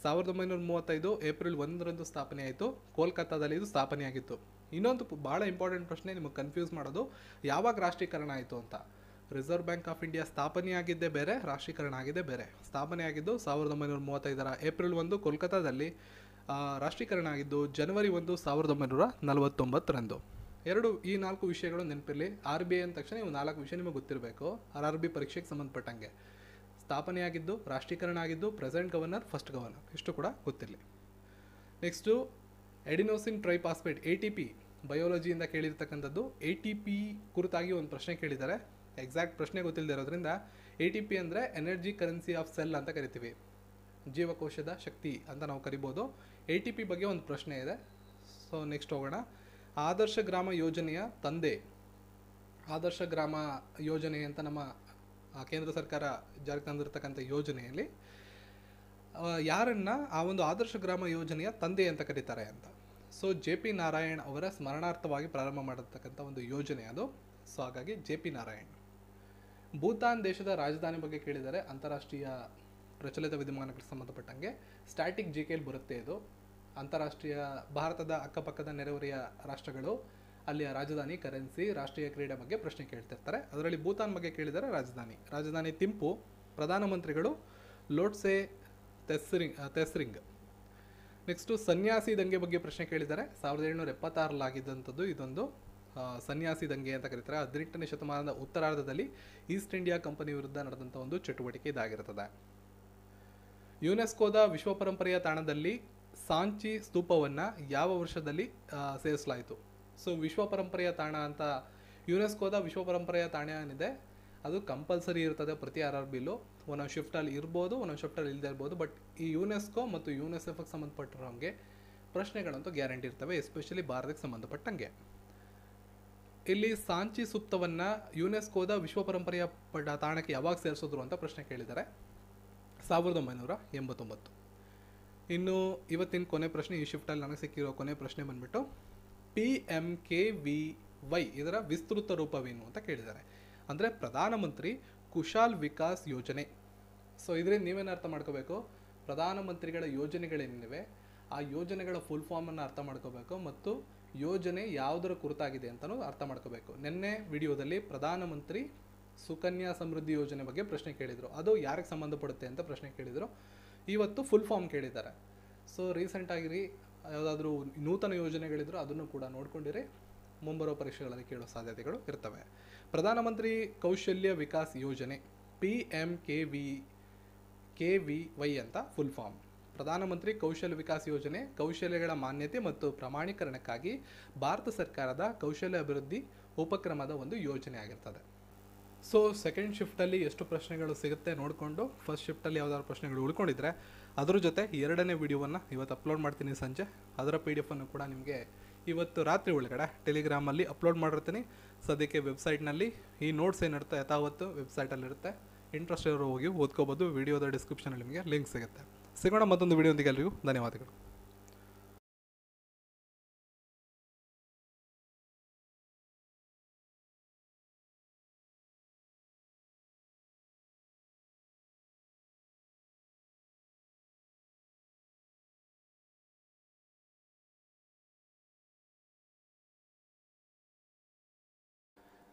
1935 ಏಪ್ರಿಲ್ 1ರಂದು ಸ್ಥಾಪನೆ ಆಯಿತು. ಕೋಲ್ಕತ್ತಾದಲ್ಲಿ ಇದು ಸ್ಥಾಪನೆಯಾಗಿತ್ತು. ಇನ್ನೊಂದು ಭಾಳ ಇಂಪಾರ್ಟೆಂಟ್ ಪ್ರಶ್ನೆ ನಿಮಗೆ ಕನ್ಫ್ಯೂಸ್ ಮಾಡೋದು, ಯಾವಾಗ ರಾಷ್ಟ್ರೀಕರಣ ಆಯಿತು ಅಂತ. ರಿಸರ್ವ್ ಬ್ಯಾಂಕ್ ಆಫ್ ಇಂಡಿಯಾ ಸ್ಥಾಪನೆಯಾಗಿದ್ದೇ ಬೇರೆ, ರಾಷ್ಟ್ರೀಕರಣ ಆಗಿದ್ದೇ ಬೇರೆ. ಸ್ಥಾಪನೆಯಾಗಿದ್ದು 1935 ಏಪ್ರಿಲ್ 1 ಕೋಲ್ಕತ್ತಾದಲ್ಲಿ, ರಾಷ್ಟ್ರೀಕರಣ ಆಗಿದ್ದು ಜನವರಿ 1, 1949ರಂದು. ಈ 4 ವಿಷಯಗಳು ನೆನಪಿರಲಿ. RBI ಅಂದ ತಕ್ಷಣ ಇವು 4 ವಿಷಯ ನಿಮಗೆ ಗೊತ್ತಿರಬೇಕು. RRB ಪರೀಕ್ಷೆಗೆ ಸಂಬಂಧಪಟ್ಟಂಗೆ. ಸ್ಥಾಪನೆಯಾಗಿದ್ದು, ರಾಷ್ಟ್ರೀಕರಣ ಆಗಿದ್ದು, ಪ್ರೆಸೆಂಟ್ ಗವರ್ನರ್, ಫಸ್ಟ್ ಗವರ್ನರ್, ಇಷ್ಟು ಕೂಡ ಗೊತ್ತಿರಲಿ. ನೆಕ್ಸ್ಟು ಎಡಿನೋಸಿನ್ ಟ್ರೈಫಾಸ್ಫೇಟ್ ATP ಬಯೋಲಜಿಯಿಂದ ಕೇಳಿರ್ತಕ್ಕಂಥದ್ದು. ATP ಕುರಿತಾಗಿ ಒಂದು ಪ್ರಶ್ನೆ ಕೇಳಿದ್ದಾರೆ. ಎಕ್ಸಾಕ್ಟ್ ಪ್ರಶ್ನೆ ಗೊತ್ತಿಲ್ಲದೆ ಇರೋದ್ರಿಂದ ATP ಅಂದರೆ ಎನರ್ಜಿ ಕರೆನ್ಸಿ ಆಫ್ ಸೆಲ್ ಅಂತ ಕರಿತೀವಿ, ಜೀವಕೋಶದ ಶಕ್ತಿ ಅಂತ ನಾವು ಕರಿಬೋದು. ATP ಬಗ್ಗೆ ಒಂದು ಪ್ರಶ್ನೆ ಇದೆ. ಸೊ ನೆಕ್ಸ್ಟ್ ಹೋಗೋಣ. ಆದರ್ಶ ಗ್ರಾಮ ಯೋಜನೆಯ ತಂದೆ. ಆದರ್ಶ ಗ್ರಾಮ ಯೋಜನೆ ಅಂತ ನಮ್ಮ ಕೇಂದ್ರ ಸರ್ಕಾರ ಜಾರಿಗೆ ತಂದಿರತಕ್ಕಂಥ ಯೋಜನೆಯಲ್ಲಿ ಯಾರನ್ನ ಆ ಒಂದು ಆದರ್ಶ ಗ್ರಾಮ ಯೋಜನೆಯ ತಂದೆ ಅಂತ ಕರೀತಾರೆ ಅಂತ. ಸೊ JP ನಾರಾಯಣ್ ಅವರ ಸ್ಮರಣಾರ್ಥವಾಗಿ ಪ್ರಾರಂಭ ಮಾಡಿರ್ತಕ್ಕಂಥ ಒಂದು ಯೋಜನೆ ಅದು. ಸೊ ಹಾಗಾಗಿ JP ನಾರಾಯಣ್. ಭೂತಾನ್ ದೇಶದ ರಾಜಧಾನಿ ಬಗ್ಗೆ ಕೇಳಿದರೆ ಅಂತಾರಾಷ್ಟ್ರೀಯ ಪ್ರಚಲಿತ ವಿದ್ಯಮಾನಗಳಿಗೆ ಸಂಬಂಧಪಟ್ಟಂಗೆ ಸ್ಟ್ಯಾಟಿಕ್ GKಯಲ್ಲಿ ಬರುತ್ತೆ ಇದು. ಅಂತಾರಾಷ್ಟ್ರೀಯ ಭಾರತದ ಅಕ್ಕಪಕ್ಕದ ನೆರೆಹೊರೆಯ ರಾಷ್ಟ್ರಗಳು, ಅಲ್ಲಿಯ ರಾಜಧಾನಿ, ಕರೆನ್ಸಿ, ರಾಷ್ಟ್ರೀಯ ಕ್ರೀಡೆ ಬಗ್ಗೆ ಪ್ರಶ್ನೆ ಕೇಳ್ತಿರ್ತಾರೆ. ಅದರಲ್ಲಿ ಭೂತಾನ್ ಬಗ್ಗೆ ಕೇಳಿದರೆ ರಾಜಧಾನಿ ಥಿಂಪು, ಪ್ರಧಾನಮಂತ್ರಿಗಳು ಲೋಟ್ಸೆ ತೆಸ್ರಿಂಗ್. ನೆಕ್ಸ್ಟು ಸನ್ಯಾಸಿ ದಂಗೆ ಬಗ್ಗೆ ಪ್ರಶ್ನೆ ಕೇಳಿದ್ದಾರೆ. 1776 ಆಗಿದ್ದಂಥದ್ದು ಇದೊಂದು ಸನ್ಯಾಸಿ ದಂಗೆ ಅಂತ ಕರೀತಾರೆ. 18ನೇ ಶತಮಾನದ ಉತ್ತರಾರ್ಧದಲ್ಲಿ ಈಸ್ಟ್ ಇಂಡಿಯಾ ಕಂಪನಿ ವಿರುದ್ಧ ನಡೆದಂಥ ಒಂದು ಚಟುವಟಿಕೆ ಇದಾಗಿರುತ್ತದೆ. ಯುನೆಸ್ಕೋದ ವಿಶ್ವ ಪರಂಪರೆಯ ತಾಣದಲ್ಲಿ ಸಾಂಚಿ ಸ್ತೂಪವನ್ನು ಯಾವ ವರ್ಷದಲ್ಲಿ ಸೇರಿಸಲಾಯಿತು? ಸೊ ವಿಶ್ವ ಪರಂಪರೆಯ ತಾಣ ಅಂತ ಯುನೆಸ್ಕೋದ ವಿಶ್ವ ಪರಂಪರೆಯ ತಾಣ ಏನಿದೆ ಅದು ಕಂಪಲ್ಸರಿ ಇರ್ತದೆ ಪ್ರತಿ RRBಲೂ. ಒಂದೊಂದು ಶಿಫ್ಟಲ್ಲಿ ಇರ್ಬೋದು, ಒಂದೊಂದು ಶಿಫ್ಟಲ್ಲಿ ಇಲ್ಲದೆ ಇರ್ಬೋದು. ಬಟ್ ಈ ಯುನೆಸ್ಕೋ ಮತ್ತು UNICEFಗೆ ಸಂಬಂಧಪಟ್ಟಿರೋಂಗೆ ಪ್ರಶ್ನೆಗಳಂತೂ ಗ್ಯಾರಂಟಿ ಇರ್ತವೆ, ಎಸ್ಪೆಷಲಿ ಭಾರತಕ್ಕೆ ಸಂಬಂಧಪಟ್ಟಂಗೆ. ಇಲ್ಲಿ ಸಾಂಚಿ ಸೂಕ್ತವನ್ನು ಯುನೆಸ್ಕೋದ ವಿಶ್ವ ಪರಂಪರೆಯ ತಾಣಕ್ಕೆ ಯಾವಾಗ ಸೇರಿಸಿದ್ರು ಅಂತ ಪ್ರಶ್ನೆ ಕೇಳಿದ್ದಾರೆ. 1989. ಇನ್ನು ಇವತ್ತಿನ ಕೊನೆ ಪ್ರಶ್ನೆ, ಈ ಶಿಫ್ಟಲ್ಲಿ ನನಗೆ ಸಿಕ್ಕಿರೋ ಕೊನೆ ಪ್ರಶ್ನೆ ಬಂದ್ಬಿಟ್ಟು PMKVY ಇದರ ವಿಸ್ತೃತ ರೂಪವೇನು ಅಂತ ಕೇಳಿದ್ದಾರೆ. ಅಂದರೆ ಪ್ರಧಾನಮಂತ್ರಿ ಕುಶಾಲ್ ವಿಕಾಸ್ ಯೋಜನೆ. ಸೊ ಇದರಿಂದ ನೀವೇನು ಅರ್ಥ ಮಾಡ್ಕೋಬೇಕು, ಪ್ರಧಾನಮಂತ್ರಿಗಳ ಯೋಜನೆಗಳೇನಿವೆ ಆ ಯೋಜನೆಗಳ ಫುಲ್ ಫಾರ್ಮನ್ನು ಅರ್ಥ ಮಾಡ್ಕೋಬೇಕು ಮತ್ತು ಯೋಜನೆ ಯಾವುದರ ಕುರಿತಾಗಿದೆ ಅಂತಲೂ ಅರ್ಥ ಮಾಡ್ಕೋಬೇಕು. ನಿನ್ನೆ ವಿಡಿಯೋದಲ್ಲಿ ಪ್ರಧಾನಮಂತ್ರಿ ಸುಕನ್ಯಾ ಸಮೃದ್ಧಿ ಯೋಜನೆ ಬಗ್ಗೆ ಪ್ರಶ್ನೆ ಕೇಳಿದರು, ಅದು ಯಾರಿಗೆ ಸಂಬಂಧಪಡುತ್ತೆ ಅಂತ ಪ್ರಶ್ನೆ ಕೇಳಿದರು. ಇವತ್ತು ಫುಲ್ ಫಾರ್ಮ್ ಕೇಳಿದ್ದಾರೆ. ಸೊ ರೀಸೆಂಟಾಗಿ ಯಾವುದಾದ್ರೂ ನೂತನ ಯೋಜನೆಗಳಿದ್ರು ಅದನ್ನು ಕೂಡ ನೋಡ್ಕೊಂಡಿರಿ, ಮುಂಬರೋ ಪರೀಕ್ಷೆಗಳಲ್ಲಿ ಕೇಳೋ ಸಾಧ್ಯತೆಗಳು ಇರ್ತವೆ. ಪ್ರಧಾನಮಂತ್ರಿ ಕೌಶಲ್ಯ ವಿಕಾಸ್ ಯೋಜನೆ PMKVY ಅಂತ ಫುಲ್ ಫಾರ್ಮ್. ಪ್ರಧಾನಮಂತ್ರಿ ಕೌಶಲ್ಯ ವಿಕಾಸ್ ಯೋಜನೆ ಕೌಶಲ್ಯಗಳ ಮಾನ್ಯತೆ ಮತ್ತು ಪ್ರಮಾಣೀಕರಣಕ್ಕಾಗಿ ಭಾರತ ಸರ್ಕಾರದ ಕೌಶಲ್ಯ ಅಭಿವೃದ್ಧಿ ಉಪಕ್ರಮದ ಒಂದು ಯೋಜನೆ ಆಗಿರ್ತದೆ. ಸೊ ಸೆಕೆಂಡ್ ಶಿಫ್ಟಲ್ಲಿ ಎಷ್ಟು ಪ್ರಶ್ನೆಗಳು ಸಿಗುತ್ತೆ ನೋಡಿಕೊಂಡು, ಫಸ್ಟ್ ಶಿಫ್ಟಲ್ಲಿ ಯಾವ್ದಾದ್ರು ಪ್ರಶ್ನೆಗಳು ಉಳ್ಕೊಂಡಿದ್ರೆ ಅದ್ರ ಜೊತೆ 2ನೇ ವಿಡಿಯೋವನ್ನು ಇವತ್ತು ಅಪ್ಲೋಡ್ ಮಾಡ್ತೀನಿ ಸಂಜೆ. ಅದರ PDF ಕೂಡ ನಿಮಗೆ ಇವತ್ತು ರಾತ್ರಿ ಒಳಗಡೆ ಟೆಲಿಗ್ರಾಮಲ್ಲಿ ಅಪ್ಲೋಡ್ ಮಾಡಿರ್ತೀನಿ. ಸದ್ಯಕ್ಕೆ ವೆಬ್ಸೈಟ್ನಲ್ಲಿ ಈ ನೋಟ್ಸ್ ಏನಿರುತ್ತೆ ಯಥಾವತ್ತು ವೆಬ್ಸೈಟಲ್ಲಿರುತ್ತೆ. ಇಂಟ್ರೆಸ್ಟ್ ಇರೋರು ಹೋಗಿ ಓದ್ಕೋಬೋದು. ವಿಡಿಯೋದ ಡಿಸ್ಕ್ರಿಪ್ಷನಲ್ಲಿ ನಿಮಗೆ ಲಿಂಕ್ ಸಿಗುತ್ತೆ. ಸಿಗೋಣ ಮತ್ತೊಂದು ವಿಡಿಯೋದೊಂದಿಗೆ. ಎಲ್ಲರಿಗೂ ಧನ್ಯವಾದಗಳು.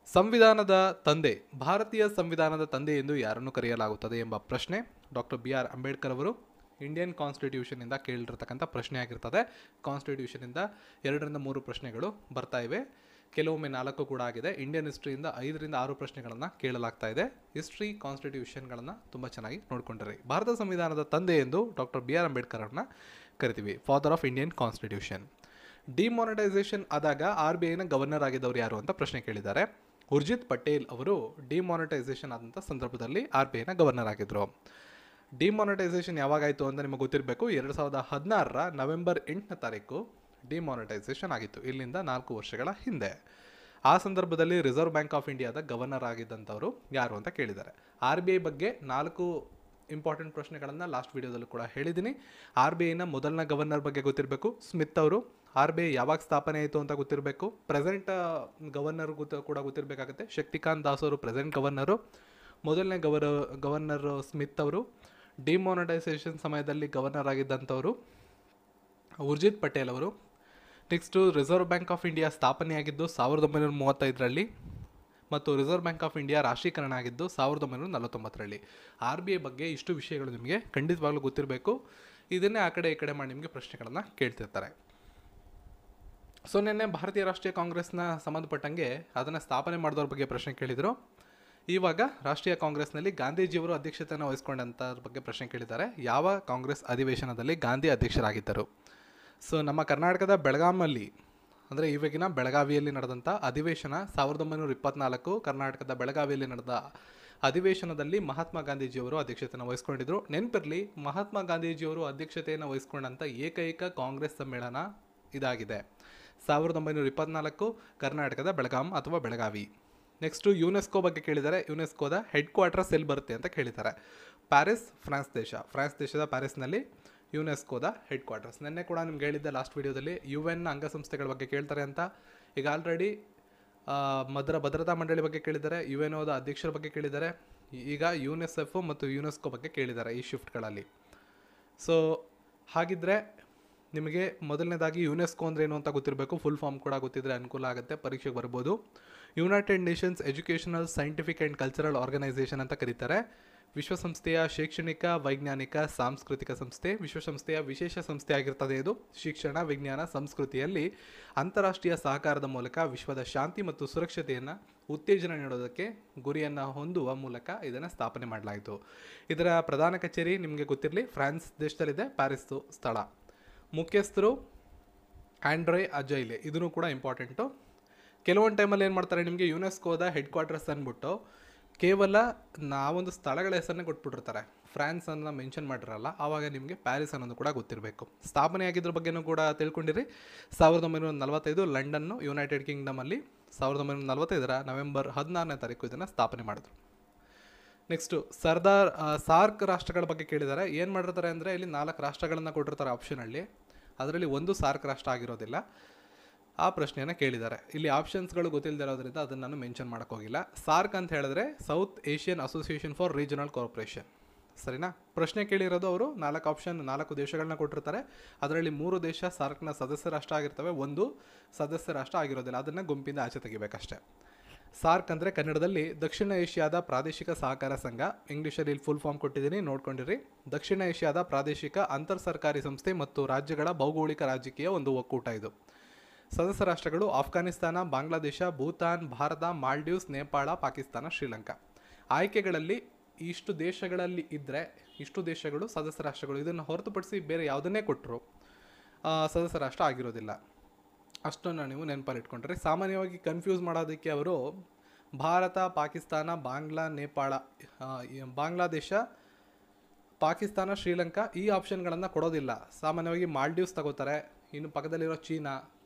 ಸಂವಿಧಾನದ ತಂದೆ, ಭಾರತೀಯ ಸಂವಿಧಾನದ ತಂದೆ ಎಂದು ಯಾರನ್ನು ಕರೆಯಲಾಗುತ್ತದೆ ಎಂಬ ಪ್ರಶ್ನೆ ಡಾಕ್ಟರ್ BR ಅಂಬೇಡ್ಕರ್ ಅವರು ಇಂಡಿಯನ್ ಕಾನ್ಸ್ಟಿಟ್ಯೂಷನಿಂದ ಕೇಳಿರ್ತಕ್ಕಂಥ ಪ್ರಶ್ನೆ ಆಗಿರ್ತದೆ. ಕಾನ್ಸ್ಟಿಟ್ಯೂಷನಿಂದ 2ರಿಂದ 3 ಪ್ರಶ್ನೆಗಳು ಬರ್ತಾ ಇವೆ, ಕೆಲವೊಮ್ಮೆ 4 ಕೂಡ ಆಗಿದೆ. ಇಂಡಿಯನ್ ಹಿಸ್ಟ್ರಿಯಿಂದ 5ರಿಂದ 6 ಪ್ರಶ್ನೆಗಳನ್ನು ಕೇಳಲಾಗ್ತಾ ಇದೆ. ಹಿಸ್ಟ್ರಿ, ಕಾನ್ಸ್ಟಿಟ್ಯೂಷನ್ಗಳನ್ನು ತುಂಬ ಚೆನ್ನಾಗಿ ನೋಡ್ಕೊಂಡಿರಿ. ಭಾರತ ಸಂವಿಧಾನದ ತಂದೆ ಎಂದು ಡಾಕ್ಟರ್ BR ಅಂಬೇಡ್ಕರ್ ಅವ್ರನ್ನ ಕರಿತೀವಿ, father of Indian constitution. Demonetisation ಆದಾಗ RBIನ ಗವರ್ನರ್ ಆಗಿದ್ದವರು ಯಾರು ಅಂತ ಪ್ರಶ್ನೆ ಕೇಳಿದ್ದಾರೆ. ಉರ್ಜಿತ್ ಪಟೇಲ್ ಅವರು ಡಿಮಾನಿಟೈಸೇಷನ್ ಆದಂಥ ಸಂದರ್ಭದಲ್ಲಿ RBIನ ಗವರ್ನರ್ ಆಗಿದ್ದರು. ಡಿಮಾನಿಟೈಸೇಷನ್ ಯಾವಾಗಾಯಿತು ಅಂತ ನಿಮಗೆ ಗೊತ್ತಿರಬೇಕು. 2016 ನವೆಂಬರ್ 8ನೇ ತಾರೀಕು ಡಿಮಾನಿಟೈಸೇಷನ್ ಆಗಿತ್ತು, ಇಲ್ಲಿಂದ 4 ವರ್ಷಗಳ ಹಿಂದೆ. ಆ ಸಂದರ್ಭದಲ್ಲಿ ರಿಸರ್ವ್ ಬ್ಯಾಂಕ್ ಆಫ್ ಇಂಡಿಯಾದ ಗವರ್ನರ್ ಆಗಿದ್ದಂಥವರು ಯಾರು ಅಂತ ಕೇಳಿದ್ದಾರೆ. RBI ಬಗ್ಗೆ 4 ಇಂಪಾರ್ಟೆಂಟ್ ಪ್ರಶ್ನೆಗಳನ್ನು ಲಾಸ್ಟ್ ವಿಡಿಯೋದಲ್ಲೂ ಕೂಡ ಹೇಳಿದ್ದೀನಿ. RBIನ ಮೊದಲನೇ ಗವರ್ನರ್ ಬಗ್ಗೆ ಗೊತ್ತಿರಬೇಕು, ಸ್ಮಿತ್ ಅವರು. RBI ಯಾವಾಗ ಸ್ಥಾಪನೆ ಆಯಿತು ಅಂತ ಗೊತ್ತಿರಬೇಕು. ಪ್ರೆಸೆಂಟ್ ಗವರ್ನರ್ ಕೂಡ ಗೊತ್ತಿರಬೇಕಾಗುತ್ತೆ. ಶಕ್ತಿಕಾಂತ್ ದಾಸ್ ಅವರು ಪ್ರೆಸೆಂಟ್ ಗವರ್ನರು. ಮೊದಲನೇ ಗವರ್ನರ್ ಸ್ಮಿತ್ ಅವರು. ಡಿಮಾನಿಟೈಸೇಷನ್ ಸಮಯದಲ್ಲಿ ಗವರ್ನರ್ ಆಗಿದ್ದಂಥವರು ಉರ್ಜಿತ್ ಪಟೇಲ್ ಅವರು. Next Reserve Bank of India ಸ್ಥಾಪನೆಯಾಗಿದ್ದು 1935ರಲ್ಲಿ ಮತ್ತು ರಿಸರ್ವ್ ಬ್ಯಾಂಕ್ ಆಫ್ ಇಂಡಿಯಾ ರಾಷ್ಟ್ರೀಕರಣ ಆಗಿದ್ದು 1949ರಲ್ಲಿ. RBI ಬಗ್ಗೆ ಇಷ್ಟು ವಿಷಯಗಳು ನಿಮಗೆ ಖಂಡಿತವಾಗ್ಲೂ ಗೊತ್ತಿರಬೇಕು. ಇದನ್ನೇ ಆ ಕಡೆ ಈ ಕಡೆ ಮಾಡಿ ನಿಮಗೆ ಪ್ರಶ್ನೆಗಳನ್ನು ಕೇಳ್ತಿರ್ತಾರೆ. ಸೊ ನಿನ್ನೆ ಭಾರತೀಯ ರಾಷ್ಟ್ರೀಯ ಕಾಂಗ್ರೆಸ್ನ ಸಂಬಂಧಪಟ್ಟಂಗೆ ಅದನ್ನು ಸ್ಥಾಪನೆ ಮಾಡಿದವ್ರ ಬಗ್ಗೆ ಪ್ರಶ್ನೆ ಕೇಳಿದರು. ಇವಾಗ ರಾಷ್ಟ್ರೀಯ ಕಾಂಗ್ರೆಸ್ನಲ್ಲಿ ಗಾಂಧೀಜಿಯವರು ಅಧ್ಯಕ್ಷತೆಯನ್ನು ವಹಿಸ್ಕೊಂಡಂಥವ್ರ ಬಗ್ಗೆ ಪ್ರಶ್ನೆ ಕೇಳಿದ್ದಾರೆ. ಯಾವ ಕಾಂಗ್ರೆಸ್ ಅಧಿವೇಶನದಲ್ಲಿ ಗಾಂಧಿ ಅಧ್ಯಕ್ಷರಾಗಿದ್ದರು? ಸೊ ನಮ್ಮ ಕರ್ನಾಟಕದ ಬೆಳಗಾಮಲ್ಲಿ ಅಂದರೆ ಇವಾಗಿನ ಬೆಳಗಾವಿಯಲ್ಲಿ ನಡೆದಂಥ ಅಧಿವೇಶನ 1924 ಕರ್ನಾಟಕದ ಬೆಳಗಾವಿಯಲ್ಲಿ ನಡೆದ ಅಧಿವೇಶನದಲ್ಲಿ ಮಹಾತ್ಮ ಗಾಂಧೀಜಿಯವರು ಅಧ್ಯಕ್ಷತೆಯನ್ನು ವಹಿಸ್ಕೊಂಡಿದ್ರು. ನೆನಪಿರಲಿ, ಮಹಾತ್ಮ ಗಾಂಧೀಜಿಯವರು ಅಧ್ಯಕ್ಷತೆಯನ್ನು ವಹಿಸ್ಕೊಂಡಂಥ ಏಕೈಕ ಕಾಂಗ್ರೆಸ್ ಸಮ್ಮೇಳನ ಇದಾಗಿದೆ. 1924 ಕರ್ನಾಟಕದ ಬೆಳಗಾಂ ಅಥವಾ ಬೆಳಗಾವಿ. ನೆಕ್ಸ್ಟು ಯುನೆಸ್ಕೋ ಬಗ್ಗೆ ಕೇಳಿದ್ದಾರೆ. ಯುನೆಸ್ಕೋದ ಹೆಡ್ ಕ್ವಾರ್ಟರ್ಸ್ ಎಲ್ಲಿ ಬರುತ್ತೆ ಅಂತ ಕೇಳಿದ್ದಾರೆ. ಪ್ಯಾರಿಸ್, ಫ್ರಾನ್ಸ್ ದೇಶ. ಫ್ರಾನ್ಸ್ ದೇಶದ ಪ್ಯಾರಿಸ್ನಲ್ಲಿ ಯುನೆಸ್ಕೋದ ಹೆಡ್ ಕ್ವಾರ್ಟರ್ಸ್. ನಿನ್ನೆ ಕೂಡ ನಿಮ್ಗೆ ಹೇಳಿದ್ದೆ ಲಾಸ್ಟ್ ವಿಡಿಯೋದಲ್ಲಿ UN ಅಂಗಸಂಸ್ಥೆಗಳ ಬಗ್ಗೆ ಕೇಳ್ತಾರೆ ಅಂತ. ಈಗ ಆಲ್ರೆಡಿ ಭದ್ರತಾ ಮಂಡಳಿ ಬಗ್ಗೆ ಕೇಳಿದ್ದಾರೆ, UNOದ ಅಧ್ಯಕ್ಷರ ಬಗ್ಗೆ ಕೇಳಿದ್ದಾರೆ, ಈಗ UNICEF ಮತ್ತು ಯುನೆಸ್ಕೋ ಬಗ್ಗೆ ಕೇಳಿದ್ದಾರೆ ಈ ಶಿಫ್ಟ್ಗಳಲ್ಲಿ. ಸೊ ಹಾಗಿದ್ರೆ ನಿಮಗೆ ಮೊದಲನೇದಾಗಿ ಯುನೆಸ್ಕೋ ಅಂದರೆ ಏನು ಅಂತ ಗೊತ್ತಿರಬೇಕು. ಫುಲ್ ಫಾರ್ಮ್ ಕೂಡ ಗೊತ್ತಿದ್ರೆ ಅನುಕೂಲ ಆಗುತ್ತೆ, ಪರೀಕ್ಷೆಗೆ ಬರ್ಬೋದು. United Nations educational, scientific and cultural organisation ಅಂತ ಕರೀತಾರೆ. ವಿಶ್ವಸಂಸ್ಥೆಯ ಶೈಕ್ಷಣಿಕ, ವೈಜ್ಞಾನಿಕ, ಸಾಂಸ್ಕೃತಿಕ ಸಂಸ್ಥೆ. ವಿಶ್ವಸಂಸ್ಥೆಯ ವಿಶೇಷ ಸಂಸ್ಥೆ ಆಗಿರ್ತದೆ ಇದು. ಶಿಕ್ಷಣ, ವಿಜ್ಞಾನ, ಸಂಸ್ಕೃತಿಯಲ್ಲಿ ಅಂತಾರಾಷ್ಟ್ರೀಯ ಸಹಕಾರದ ಮೂಲಕ ವಿಶ್ವದ ಶಾಂತಿ ಮತ್ತು ಸುರಕ್ಷತೆಯನ್ನು ಉತ್ತೇಜನ ನೀಡೋದಕ್ಕೆ ಗುರಿಯನ್ನು ಹೊಂದುವ ಮೂಲಕ ಇದನ್ನು ಸ್ಥಾಪನೆ ಮಾಡಲಾಯಿತು. ಇದರ ಪ್ರಧಾನ ಕಚೇರಿ ನಿಮಗೆ ಗೊತ್ತಿರಲಿ ಫ್ರಾನ್ಸ್ ದೇಶದಲ್ಲಿದೆ, ಪ್ಯಾರಿಸ್ಸು ಸ್ಥಳ. ಮುಖ್ಯಸ್ಥರು ಆಂಡ್ರೆ ಅಜೈಲೆ. ಇದನ್ನು ಕೂಡ ಇಂಪಾರ್ಟೆಂಟು. ಕೆಲವೊಂದು ಟೈಮಲ್ಲಿ ಏನು ಮಾಡ್ತಾರೆ, ನಿಮಗೆ ಯುನೆಸ್ಕೋದ ಹೆಡ್ ಕ್ವಾರ್ಟರ್ಸ್ ಅಂದ್ಬಿಟ್ಟು ಕೇವಲ ನಾವೊಂದು ಸ್ಥಳಗಳ ಹೆಸರನ್ನೇ ಕೊಟ್ಬಿಟ್ಟಿರ್ತಾರೆ, ಫ್ರಾನ್ಸ್ ಅನ್ನು ಮೆನ್ಷನ್ ಮಾಡಿರಲ್ಲ. ಆವಾಗ ನಿಮಗೆ ಪ್ಯಾರಿಸ್ ಅನ್ನೋದು ಕೂಡ ಗೊತ್ತಿರಬೇಕು. ಸ್ಥಾಪನೆ ಆಗಿದ್ರ ಬಗ್ಗೆನೂ ಕೂಡ ತಿಳ್ಕೊಂಡಿರಿ. 1945 ಲಂಡನ್ನು, ಯುನೈಟೆಡ್ ಕಿಂಗ್ಡಮಲ್ಲಿ 1945 ನವೆಂಬರ್ 16ನೇ ತಾರೀಕು ಇದನ್ನು ಸ್ಥಾಪನೆ ಮಾಡಿದ್ರು. ನೆಕ್ಸ್ಟು ಸಾರ್ಕ್ ರಾಷ್ಟ್ರಗಳ ಬಗ್ಗೆ ಕೇಳಿದ್ದಾರೆ. ಏನು ಮಾಡಿರ್ತಾರೆ ಅಂದರೆ ಇಲ್ಲಿ 4 ರಾಷ್ಟ್ರಗಳನ್ನು ಕೊಟ್ಟಿರ್ತಾರೆ ಆಪ್ಷನಲ್ಲಿ. ಅದರಲ್ಲಿ ಒಂದು ಸಾರ್ಕ್ ರಾಷ್ಟ್ರ ಆಗಿರೋದಿಲ್ಲ. ಆ ಪ್ರಶ್ನೆಯನ್ನು ಕೇಳಿದ್ದಾರೆ. ಇಲ್ಲಿ ಆಪ್ಷನ್ಸ್ಗಳು ಗೊತ್ತಿಲ್ಲದಿರೋದ್ರಿಂದ ಅದನ್ನು ನಾನು ಮೆನ್ಷನ್ ಮಾಡೋಕ್ಕೋಗಿಲ್ಲ. ಸಾರ್ಕ್ ಅಂತ ಹೇಳಿದ್ರೆ south Asian association for regional cooperation, ಸರಿನಾ? ಪ್ರಶ್ನೆ ಕೇಳಿರೋದು ಅವರು 4 ದೇಶಗಳನ್ನ ಕೊಟ್ಟಿರ್ತಾರೆ. ಅದರಲ್ಲಿ 3 ದೇಶ ಸಾರ್ಕ್ನ ಸದಸ್ಯ ರಾಷ್ಟ್ರ ಆಗಿರ್ತವೆ, ಒಂದು ಸದಸ್ಯ ರಾಷ್ಟ್ರ ಆಗಿರೋದಿಲ್ಲ. ಅದನ್ನು ಗುಂಪಿಂದ ಆಚೆ ತೆಗಿಬೇಕಷ್ಟೆ. ಸಾರ್ಕ್ ಅಂದರೆ ಕನ್ನಡದಲ್ಲಿ ದಕ್ಷಿಣ ಏಷ್ಯಾದ ಪ್ರಾದೇಶಿಕ ಸಹಕಾರ ಸಂಘ. ಇಂಗ್ಲೀಷಲ್ಲಿ ಇಲ್ಲಿ ಫುಲ್ ಫಾರ್ಮ್ ಕೊಟ್ಟಿದ್ದೀನಿ, ನೋಡ್ಕೊಂಡಿರಿ. ದಕ್ಷಿಣ ಏಷ್ಯಾದ ಪ್ರಾದೇಶಿಕ ಅಂತರ್ ಸರ್ಕಾರಿ ಸಂಸ್ಥೆ ಮತ್ತು ರಾಜ್ಯಗಳ ಭೌಗೋಳಿಕ ರಾಜಕೀಯ ಒಂದು ಒಕ್ಕೂಟ ಇದು. ಸದಸ್ಯ ರಾಷ್ಟ್ರಗಳು ಆಫ್ಘಾನಿಸ್ತಾನ, ಬಾಂಗ್ಲಾದೇಶ, ಭೂತಾನ್, ಭಾರತ, ಮಾಲ್ಡೀವ್ಸ್, ನೇಪಾಳ, ಪಾಕಿಸ್ತಾನ, ಶ್ರೀಲಂಕಾ. ಆಯ್ಕೆಗಳಲ್ಲಿ ಇಷ್ಟು ದೇಶಗಳಲ್ಲಿ ಇದ್ದರೆ ಇಷ್ಟು ದೇಶಗಳು ಸದಸ್ಯ ರಾಷ್ಟ್ರಗಳು. ಇದನ್ನು ಹೊರತುಪಡಿಸಿ ಬೇರೆ ಯಾವುದನ್ನೇ ಕೊಟ್ಟರು ಸದಸ್ಯ ರಾಷ್ಟ್ರ ಆಗಿರೋದಿಲ್ಲ. ಅಷ್ಟನ್ನು ನೀವು ನೆನಪಲ್ಲಿ ಇಟ್ಕೊಂಡ್ರೆ. ಸಾಮಾನ್ಯವಾಗಿ ಕನ್ಫ್ಯೂಸ್ ಮಾಡೋದಕ್ಕೆ ಅವರು ಭಾರತ, ಪಾಕಿಸ್ತಾನ, ಬಾಂಗ್ಲಾದೇಶ, ಪಾಕಿಸ್ತಾನ, ಶ್ರೀಲಂಕಾ ಈ ಆಪ್ಷನ್ಗಳನ್ನು ಕೊಡೋದಿಲ್ಲ. ಸಾಮಾನ್ಯವಾಗಿ ಮಾಲ್ಡೀವ್ಸ್ ತಗೋತಾರೆ, ಇನ್ನು ಪಕ್ಕದಲ್ಲಿರೋ ಚೀನಾ,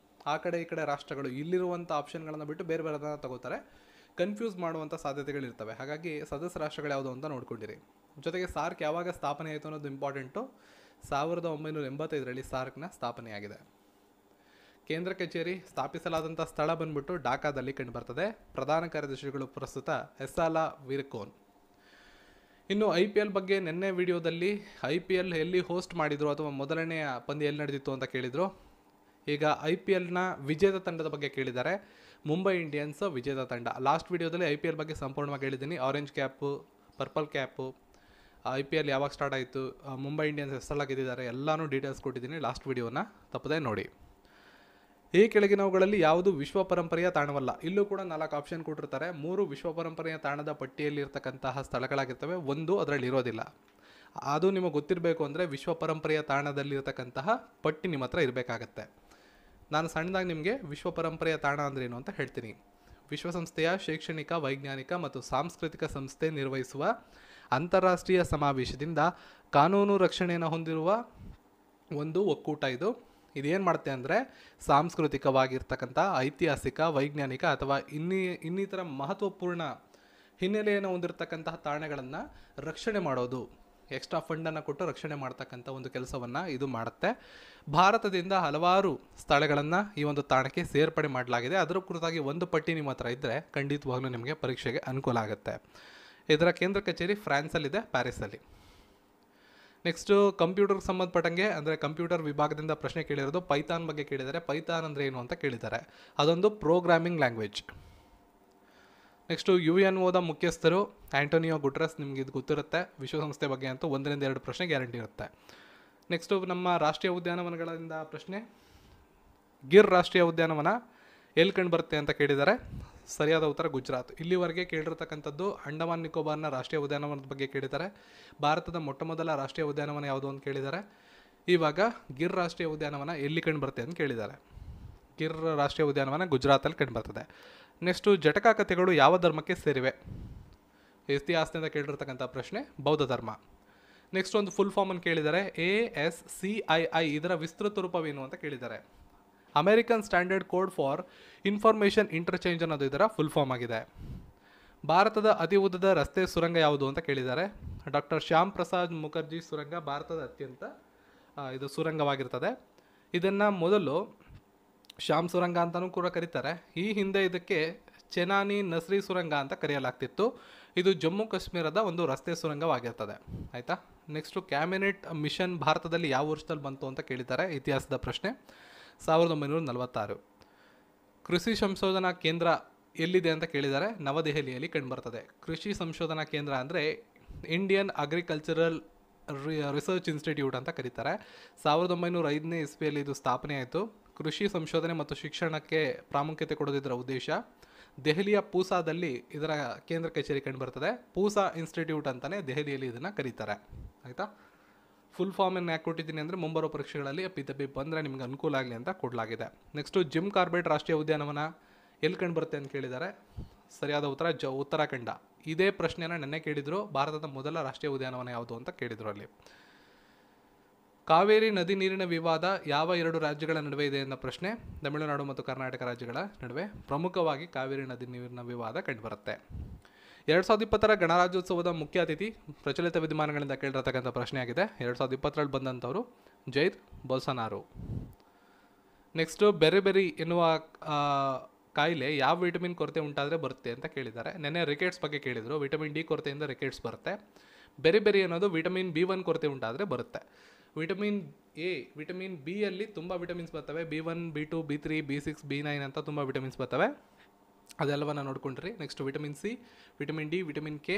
ಆ ಕಡೆ ಈ ಕಡೆ ರಾಷ್ಟ್ರಗಳು ಇಲ್ಲಿರುವಂಥ ಆಪ್ಷನ್ಗಳನ್ನು ಬಿಟ್ಟು ಬೇರೆ ಬೇರೆದನ್ನು ತಗೋತಾರೆ. ಕನ್ಫ್ಯೂಸ್ ಮಾಡುವಂಥ ಸಾಧ್ಯತೆಗಳಿರ್ತವೆ. ಹಾಗಾಗಿ ಸದಸ್ಯ ರಾಷ್ಟ್ರಗಳು ಯಾವುದು ಅಂತ ನೋಡ್ಕೊಂಡಿರಿ. ಜೊತೆಗೆ ಸಾರ್ಕ್ ಯಾವಾಗ ಸ್ಥಾಪನೆ ಆಯಿತು ಅನ್ನೋದು ಇಂಪಾರ್ಟೆಂಟು. 1985ರಲ್ಲಿ ಸಾರ್ಕ್ನ ಸ್ಥಾಪನೆಯಾಗಿದೆ. ಕೇಂದ್ರ ಕಚೇರಿ ಸ್ಥಾಪಿಸಲಾದಂಥ ಸ್ಥಳ ಬಂದ್ಬಿಟ್ಟು ಢಾಕಾದಲ್ಲಿ ಕಂಡುಬರ್ತದೆ. ಪ್ರಧಾನ ಕಾರ್ಯದರ್ಶಿಗಳು ಪ್ರಸ್ತುತ ಎಸ್ಸಾಲಾ ವಿರ್ಕೋನ್. ಇನ್ನು IPL ಬಗ್ಗೆ ನಿನ್ನೆ ವಿಡಿಯೋದಲ್ಲಿ IPL ಎಲ್ಲಿ ಹೋಸ್ಟ್ ಮಾಡಿದ್ರು ಅಥವಾ ಮೊದಲನೆಯ ಪಂದ್ಯ ಎಲ್ಲಿ ನಡೆದಿತ್ತು ಅಂತ ಕೇಳಿದರು. ಈಗ IPLನ ವಿಜೇತ ತಂಡದ ಬಗ್ಗೆ ಕೇಳಿದ್ದಾರೆ. ಮುಂಬೈ ಇಂಡಿಯನ್ಸ್ ವಿಜೇತ ತಂಡ. ಲಾಸ್ಟ್ ವಿಡಿಯೋದಲ್ಲಿ IPL ಬಗ್ಗೆ ಸಂಪೂರ್ಣವಾಗಿ ಹೇಳಿದ್ದೀನಿ. Orange cap, purple cap, IPL ಯಾವಾಗ ಸ್ಟಾರ್ಟ್ ಆಯಿತು, ಮುಂಬೈ ಇಂಡಿಯನ್ಸ್ ಎಷ್ಟೆಲ್ಲ ಗೆದ್ದಿದ್ದಾರೆ ಎಲ್ಲನೂ ಡೀಟೇಲ್ಸ್ ಕೊಟ್ಟಿದ್ದೀನಿ. ಲಾಸ್ಟ್ ವಿಡಿಯೋನ ತಪ್ಪದೇ ನೋಡಿ. ಈ ಕೆಳಗಿನವುಗಳಲ್ಲಿ ಯಾವುದು ವಿಶ್ವ ಪರಂಪರೆಯ ತಾಣವಲ್ಲ? ಇಲ್ಲೂ ಕೂಡ 4 ಆಪ್ಷನ್ ಕೊಟ್ಟಿರ್ತಾರೆ. 3 ವಿಶ್ವ ಪರಂಪರೆಯ ತಾಣದ ಪಟ್ಟಿಯಲ್ಲಿ ಇರ್ತಕ್ಕಂತಹ ಸ್ಥಳಗಳಾಗಿರ್ತವೆ, ಒಂದು ಅದರಲ್ಲಿ ಇರೋದಿಲ್ಲ. ಅದು ನಿಮಗೆ ಗೊತ್ತಿರಬೇಕು ಅಂದರೆ ವಿಶ್ವ ಪರಂಪರೆಯ ತಾಣದಲ್ಲಿರ್ತಕ್ಕಂತಹ ಪಟ್ಟಿ ನಿಮ್ಮ ಹತ್ರ ಇರಬೇಕಾಗತ್ತೆ. ನಾನು ಸಣ್ಣದಾಗಿ ನಿಮಗೆ ವಿಶ್ವ ಪರಂಪರೆಯ ತಾಣ ಅಂದ್ರೇನು ಅಂತ ಹೇಳ್ತೀನಿ. ವಿಶ್ವಸಂಸ್ಥೆಯ ಶೈಕ್ಷಣಿಕ, ವೈಜ್ಞಾನಿಕ ಮತ್ತು ಸಾಂಸ್ಕೃತಿಕ ಸಂಸ್ಥೆ ನಿರ್ವಹಿಸುವ ಅಂತಾರಾಷ್ಟ್ರೀಯ ಸಮಾವೇಶದಿಂದ ಕಾನೂನು ರಕ್ಷಣೆಯನ್ನು ಹೊಂದಿರುವ ಒಂದು ಒಕ್ಕೂಟ ಇದು. ಇದೇನು ಮಾಡುತ್ತೆ ಅಂದರೆ ಸಾಂಸ್ಕೃತಿಕವಾಗಿರ್ತಕ್ಕಂಥ, ಐತಿಹಾಸಿಕ, ವೈಜ್ಞಾನಿಕ ಅಥವಾ ಇನ್ನಿತರ ಮಹತ್ವಪೂರ್ಣ ಹಿನ್ನೆಲೆಯನ್ನು ಹೊಂದಿರತಕ್ಕಂತಹ ತಾಣಗಳನ್ನು ರಕ್ಷಣೆ ಮಾಡೋದು, ಎಕ್ಸ್ಟ್ರಾ ಫಂಡನ್ನು ಕೊಟ್ಟು ರಕ್ಷಣೆ ಮಾಡ್ತಕ್ಕಂಥ ಒಂದು ಕೆಲಸವನ್ನು ಇದು ಮಾಡುತ್ತೆ. ಭಾರತದಿಂದ ಹಲವಾರು ಸ್ಥಳಗಳನ್ನು ಈ ಒಂದು ತಾಣಕ್ಕೆ ಸೇರ್ಪಡೆ ಮಾಡಲಾಗಿದೆ. ಅದರ ಕುರಿತಾಗಿ ಒಂದು ಪಟ್ಟಿ ನಿಮ್ಮ ಹತ್ರ ಇದ್ದರೆ ಖಂಡಿತವಾಗ್ಲೂ ನಿಮಗೆ ಪರೀಕ್ಷೆಗೆ ಅನುಕೂಲ ಆಗುತ್ತೆ. ಇದರ ಕೇಂದ್ರ ಕಚೇರಿ ಫ್ರಾನ್ಸಲ್ಲಿದೆ, ಪ್ಯಾರಿಸಲ್ಲಿ. ನೆಕ್ಸ್ಟು ಕಂಪ್ಯೂಟರ್ಗೆ ಸಂಬಂಧಪಟ್ಟಂಗೆ ಅಂದರೆ ಕಂಪ್ಯೂಟರ್ ವಿಭಾಗದಿಂದ ಪ್ರಶ್ನೆ ಕೇಳಿರೋದು ಪೈಥಾನ್ ಬಗ್ಗೆ ಕೇಳಿದ್ದಾರೆ. ಪೈಥಾನ್ ಅಂದರೆ ಏನು ಅಂತ ಕೇಳಿದ್ದಾರೆ. ಅದೊಂದು ಪ್ರೋಗ್ರಾಮಿಂಗ್ ಲ್ಯಾಂಗ್ವೇಜ್. ನೆಕ್ಸ್ಟು UNOದ ಮುಖ್ಯಸ್ಥರು ಆ್ಯಂಟೋನಿಯೋ ಗುಟ್ರೆಸ್. ನಿಮ್ಗೆ ಇದು ಗೊತ್ತಿರುತ್ತೆ, ವಿಶ್ವಸಂಸ್ಥೆ ಬಗ್ಗೆ ಅಂತೂ 1-2 ಪ್ರಶ್ನೆ ಗ್ಯಾರಂಟಿ ಇರುತ್ತೆ. ನೆಕ್ಸ್ಟು ನಮ್ಮ ರಾಷ್ಟ್ರೀಯ ಉದ್ಯಾನವನಗಳಿಂದ ಪ್ರಶ್ನೆ. ಗಿರ್ ರಾಷ್ಟ್ರೀಯ ಉದ್ಯಾನವನ ಎಲ್ಲಿ ಕಂಡು ಬರುತ್ತೆ ಅಂತ ಕೇಳಿದ್ದಾರೆ. ಸರಿಯಾದ ಉತ್ತರ ಗುಜರಾತ್. ಇಲ್ಲಿವರೆಗೆ ಕೇಳಿರ್ತಕ್ಕಂಥದ್ದು ಅಂಡಮಾನ್ ನಿಕೋಬಾರ್ನ ರಾಷ್ಟ್ರೀಯ ಉದ್ಯಾನವನದ ಬಗ್ಗೆ ಕೇಳಿದ್ದಾರೆ. ಭಾರತದ ಮೊಟ್ಟಮೊದಲ ರಾಷ್ಟ್ರೀಯ ಉದ್ಯಾನವನ ಯಾವುದು ಅಂತ ಕೇಳಿದ್ದಾರೆ. ಇವಾಗ ಗಿರ್ ರಾಷ್ಟ್ರೀಯ ಉದ್ಯಾನವನ ಎಲ್ಲಿ ಕಂಡು ಬರುತ್ತೆ ಅಂತ ಕೇಳಿದ್ದಾರೆ. ಗಿರ್ ರಾಷ್ಟ್ರೀಯ ಉದ್ಯಾನವನ ಗುಜರಾತಲ್ಲಿ ಕಂಡು ಬರ್ತದೆ. ನೆಕ್ಸ್ಟು ಜಟಕಾ ಕಥೆಗಳು ಯಾವ ಧರ್ಮಕ್ಕೆ ಸೇರಿವೆ? ಇತಿಹಾಸದಿಂದ ಕೇಳಿರ್ತಕ್ಕಂಥ ಪ್ರಶ್ನೆ, ಬೌದ್ಧ ಧರ್ಮ. ನೆಕ್ಸ್ಟ್ ಒಂದು ಫುಲ್ ಫಾರ್ಮನ್ನು ಕೇಳಿದ್ದಾರೆ. ASCII ಇದರ ವಿಸ್ತೃತ ರೂಪವೇನು ಅಂತ ಕೇಳಿದ್ದಾರೆ. American standard code for information interchange ಅನ್ನೋದು ಇದರ ಫುಲ್ ಫಾರ್ಮ್ ಆಗಿದೆ. ಭಾರತದ ಅತಿ ಉದ್ದದ ರಸ್ತೆ ಸುರಂಗ ಯಾವುದು ಅಂತ ಕೇಳಿದ್ದಾರೆ. ಡಾಕ್ಟರ್ ಶ್ಯಾಮ್ ಪ್ರಸಾದ್ ಮುಖರ್ಜಿ ಸುರಂಗ ಭಾರತದ ಅತ್ಯಂತ ಇದು ಸುರಂಗವಾಗಿರ್ತದೆ. ಇದನ್ನು ಮೊದಲು ಶ್ಯಾಮ್ ಸುರಂಗ ಅಂತಲೂ ಕೂಡ ಕರೀತಾರೆ. ಈ ಹಿಂದೆ ಇದಕ್ಕೆ ಚೆನಾನಿ ನಸ್ರಿ ಸುರಂಗ ಅಂತ ಕರೆಯಲಾಗ್ತಿತ್ತು. ಇದು ಜಮ್ಮು ಕಾಶ್ಮೀರದ ಒಂದು ರಸ್ತೆ ಸುರಂಗವಾಗಿರ್ತದೆ. ಆಯಿತಾ. ನೆಕ್ಸ್ಟು ಕ್ಯಾಬಿನೆಟ್ ಮಿಷನ್ ಭಾರತದಲ್ಲಿ ಯಾವ ವರ್ಷದಲ್ಲಿ ಬಂತು ಅಂತ ಕೇಳಿದ್ದಾರೆ. ಇತಿಹಾಸದ ಪ್ರಶ್ನೆ, 1946. ಕೃಷಿ ಸಂಶೋಧನಾ ಕೇಂದ್ರ ಎಲ್ಲಿದೆ ಅಂತ ಕೇಳಿದ್ದಾರೆ. ನವದೆಹಲಿಯಲ್ಲಿ ಕಂಡುಬರ್ತದೆ. ಕೃಷಿ ಸಂಶೋಧನಾ ಕೇಂದ್ರ ಅಂದರೆ ಇಂಡಿಯನ್ ಅಗ್ರಿಕಲ್ಚರಲ್ ರಿಸರ್ಚ್ ಇನ್ಸ್ಟಿಟ್ಯೂಟ್ ಅಂತ ಕರೀತಾರೆ. 1905ನೇ ಇಸ್ವಿಯಲ್ಲಿ ಇದು ಸ್ಥಾಪನೆ ಆಯಿತು. ಕೃಷಿ ಸಂಶೋಧನೆ ಮತ್ತು ಶಿಕ್ಷಣಕ್ಕೆ ಪ್ರಾಮುಖ್ಯತೆ ಕೊಡೋದಿದರ ಉದ್ದೇಶ. ದೆಹಲಿಯ ಪೂಸಾದಲ್ಲಿ ಇದರ ಕೇಂದ್ರ ಕಚೇರಿ ಕಂಡುಬರ್ತದೆ. ಪೂಸಾ ಇನ್ಸ್ಟಿಟ್ಯೂಟ್ ಅಂತಲೇ ದೆಹಲಿಯಲ್ಲಿ ಇದನ್ನು ಕರೀತಾರೆ. ಆಯಿತಾ. ಫುಲ್ ಫಾರ್ಮನ್ನು ಯಾಕೆ ಕೊಟ್ಟಿದ್ದೀನಿ ಅಂದರೆ ಮುಂಬರುವ ಪರೀಕ್ಷೆಗಳಲ್ಲಿ ಅಪ್ಪಿತಪ್ಪಿ ಬಂದರೆ ನಿಮ್ಗೆ ಅನುಕೂಲ ಆಗಲಿ ಅಂತ ಕೊಡಲಾಗಿದೆ. ನೆಕ್ಸ್ಟು ಜಿಮ್ ಕಾರ್ಬೆಟ್ ರಾಷ್ಟ್ರೀಯ ಉದ್ಯಾನವನ ಎಲ್ಲಿ ಕಂಡು ಬರುತ್ತೆ ಅಂತ ಕೇಳಿದ್ದಾರೆ. ಸರಿಯಾದ ಉತ್ತರ ಉತ್ತರಾಖಂಡ. ಇದೇ ಪ್ರಶ್ನೆನ ನೆನ್ನೆ ಕೇಳಿದರು. ಭಾರತದ ಮೊದಲ ರಾಷ್ಟ್ರೀಯ ಉದ್ಯಾನವನ ಯಾವುದು ಅಂತ ಕೇಳಿದರು ಅಲ್ಲಿ. ಕಾವೇರಿ ನದಿ ನೀರಿನ ವಿವಾದ ಯಾವ 2 ರಾಜ್ಯಗಳ ನಡುವೆ ಇದೆ ಅನ್ನೋ ಪ್ರಶ್ನೆ. ತಮಿಳುನಾಡು ಮತ್ತು ಕರ್ನಾಟಕ ರಾಜ್ಯಗಳ ನಡುವೆ ಪ್ರಮುಖವಾಗಿ ಕಾವೇರಿ ನದಿ ನೀರಿನ ವಿವಾದ ಕಂಡುಬರುತ್ತೆ. 2020ರ ಗಣರಾಜ್ಯೋತ್ಸವದ ಮುಖ್ಯ ಅತಿಥಿ ಪ್ರಚಲಿತ ವಿದ್ಯಮಾನಗಳಿಂದ ಕೇಳಿರತಕ್ಕಂಥ ಪ್ರಶ್ನೆಯಾಗಿದೆ. 2020ರಲ್ಲಿ ಬಂದಂಥವರು ಜೈರ್ ಬೋಲ್ಸನಾರೋ. ನೆಕ್ಸ್ಟು ಬೆರಿ ಎನ್ನುವ ಕಾಯಿಲೆ ಯಾವ ವಿಟಮಿನ್ ಕೊರತೆ ಉಂಟಾದರೆ ಬರುತ್ತೆ ಅಂತ ಕೇಳಿದ್ದಾರೆ. ನೆನ್ನೆ ರಿಕೆಟ್ಸ್ ಬಗ್ಗೆ ಕೇಳಿದರು. ವಿಟಮಿನ್ ಡಿ ಕೊರತೆಯಿಂದ ರಿಕೆಟ್ಸ್ ಬರುತ್ತೆ. ಬೆರಿ ಅನ್ನೋದು ವಿಟಮಿನ್ B1 ಕೊರತೆ ಉಂಟಾದರೆ ಬರುತ್ತೆ. ವಿಟಮಿನ್ ಬಿಯಲ್ಲಿ ತುಂಬ ವಿಟಮಿನ್ಸ್ ಬರ್ತವೆ. B1, B2, B3, B6, B9 ಅಂತ ತುಂಬ ವಿಟಮಿನ್ಸ್ ಬರ್ತವೆ. ಅದೆಲ್ಲವನ್ನು ನೋಡ್ಕೊಂಡ್ರಿ. Next vitamin C, vitamin D, vitamin K,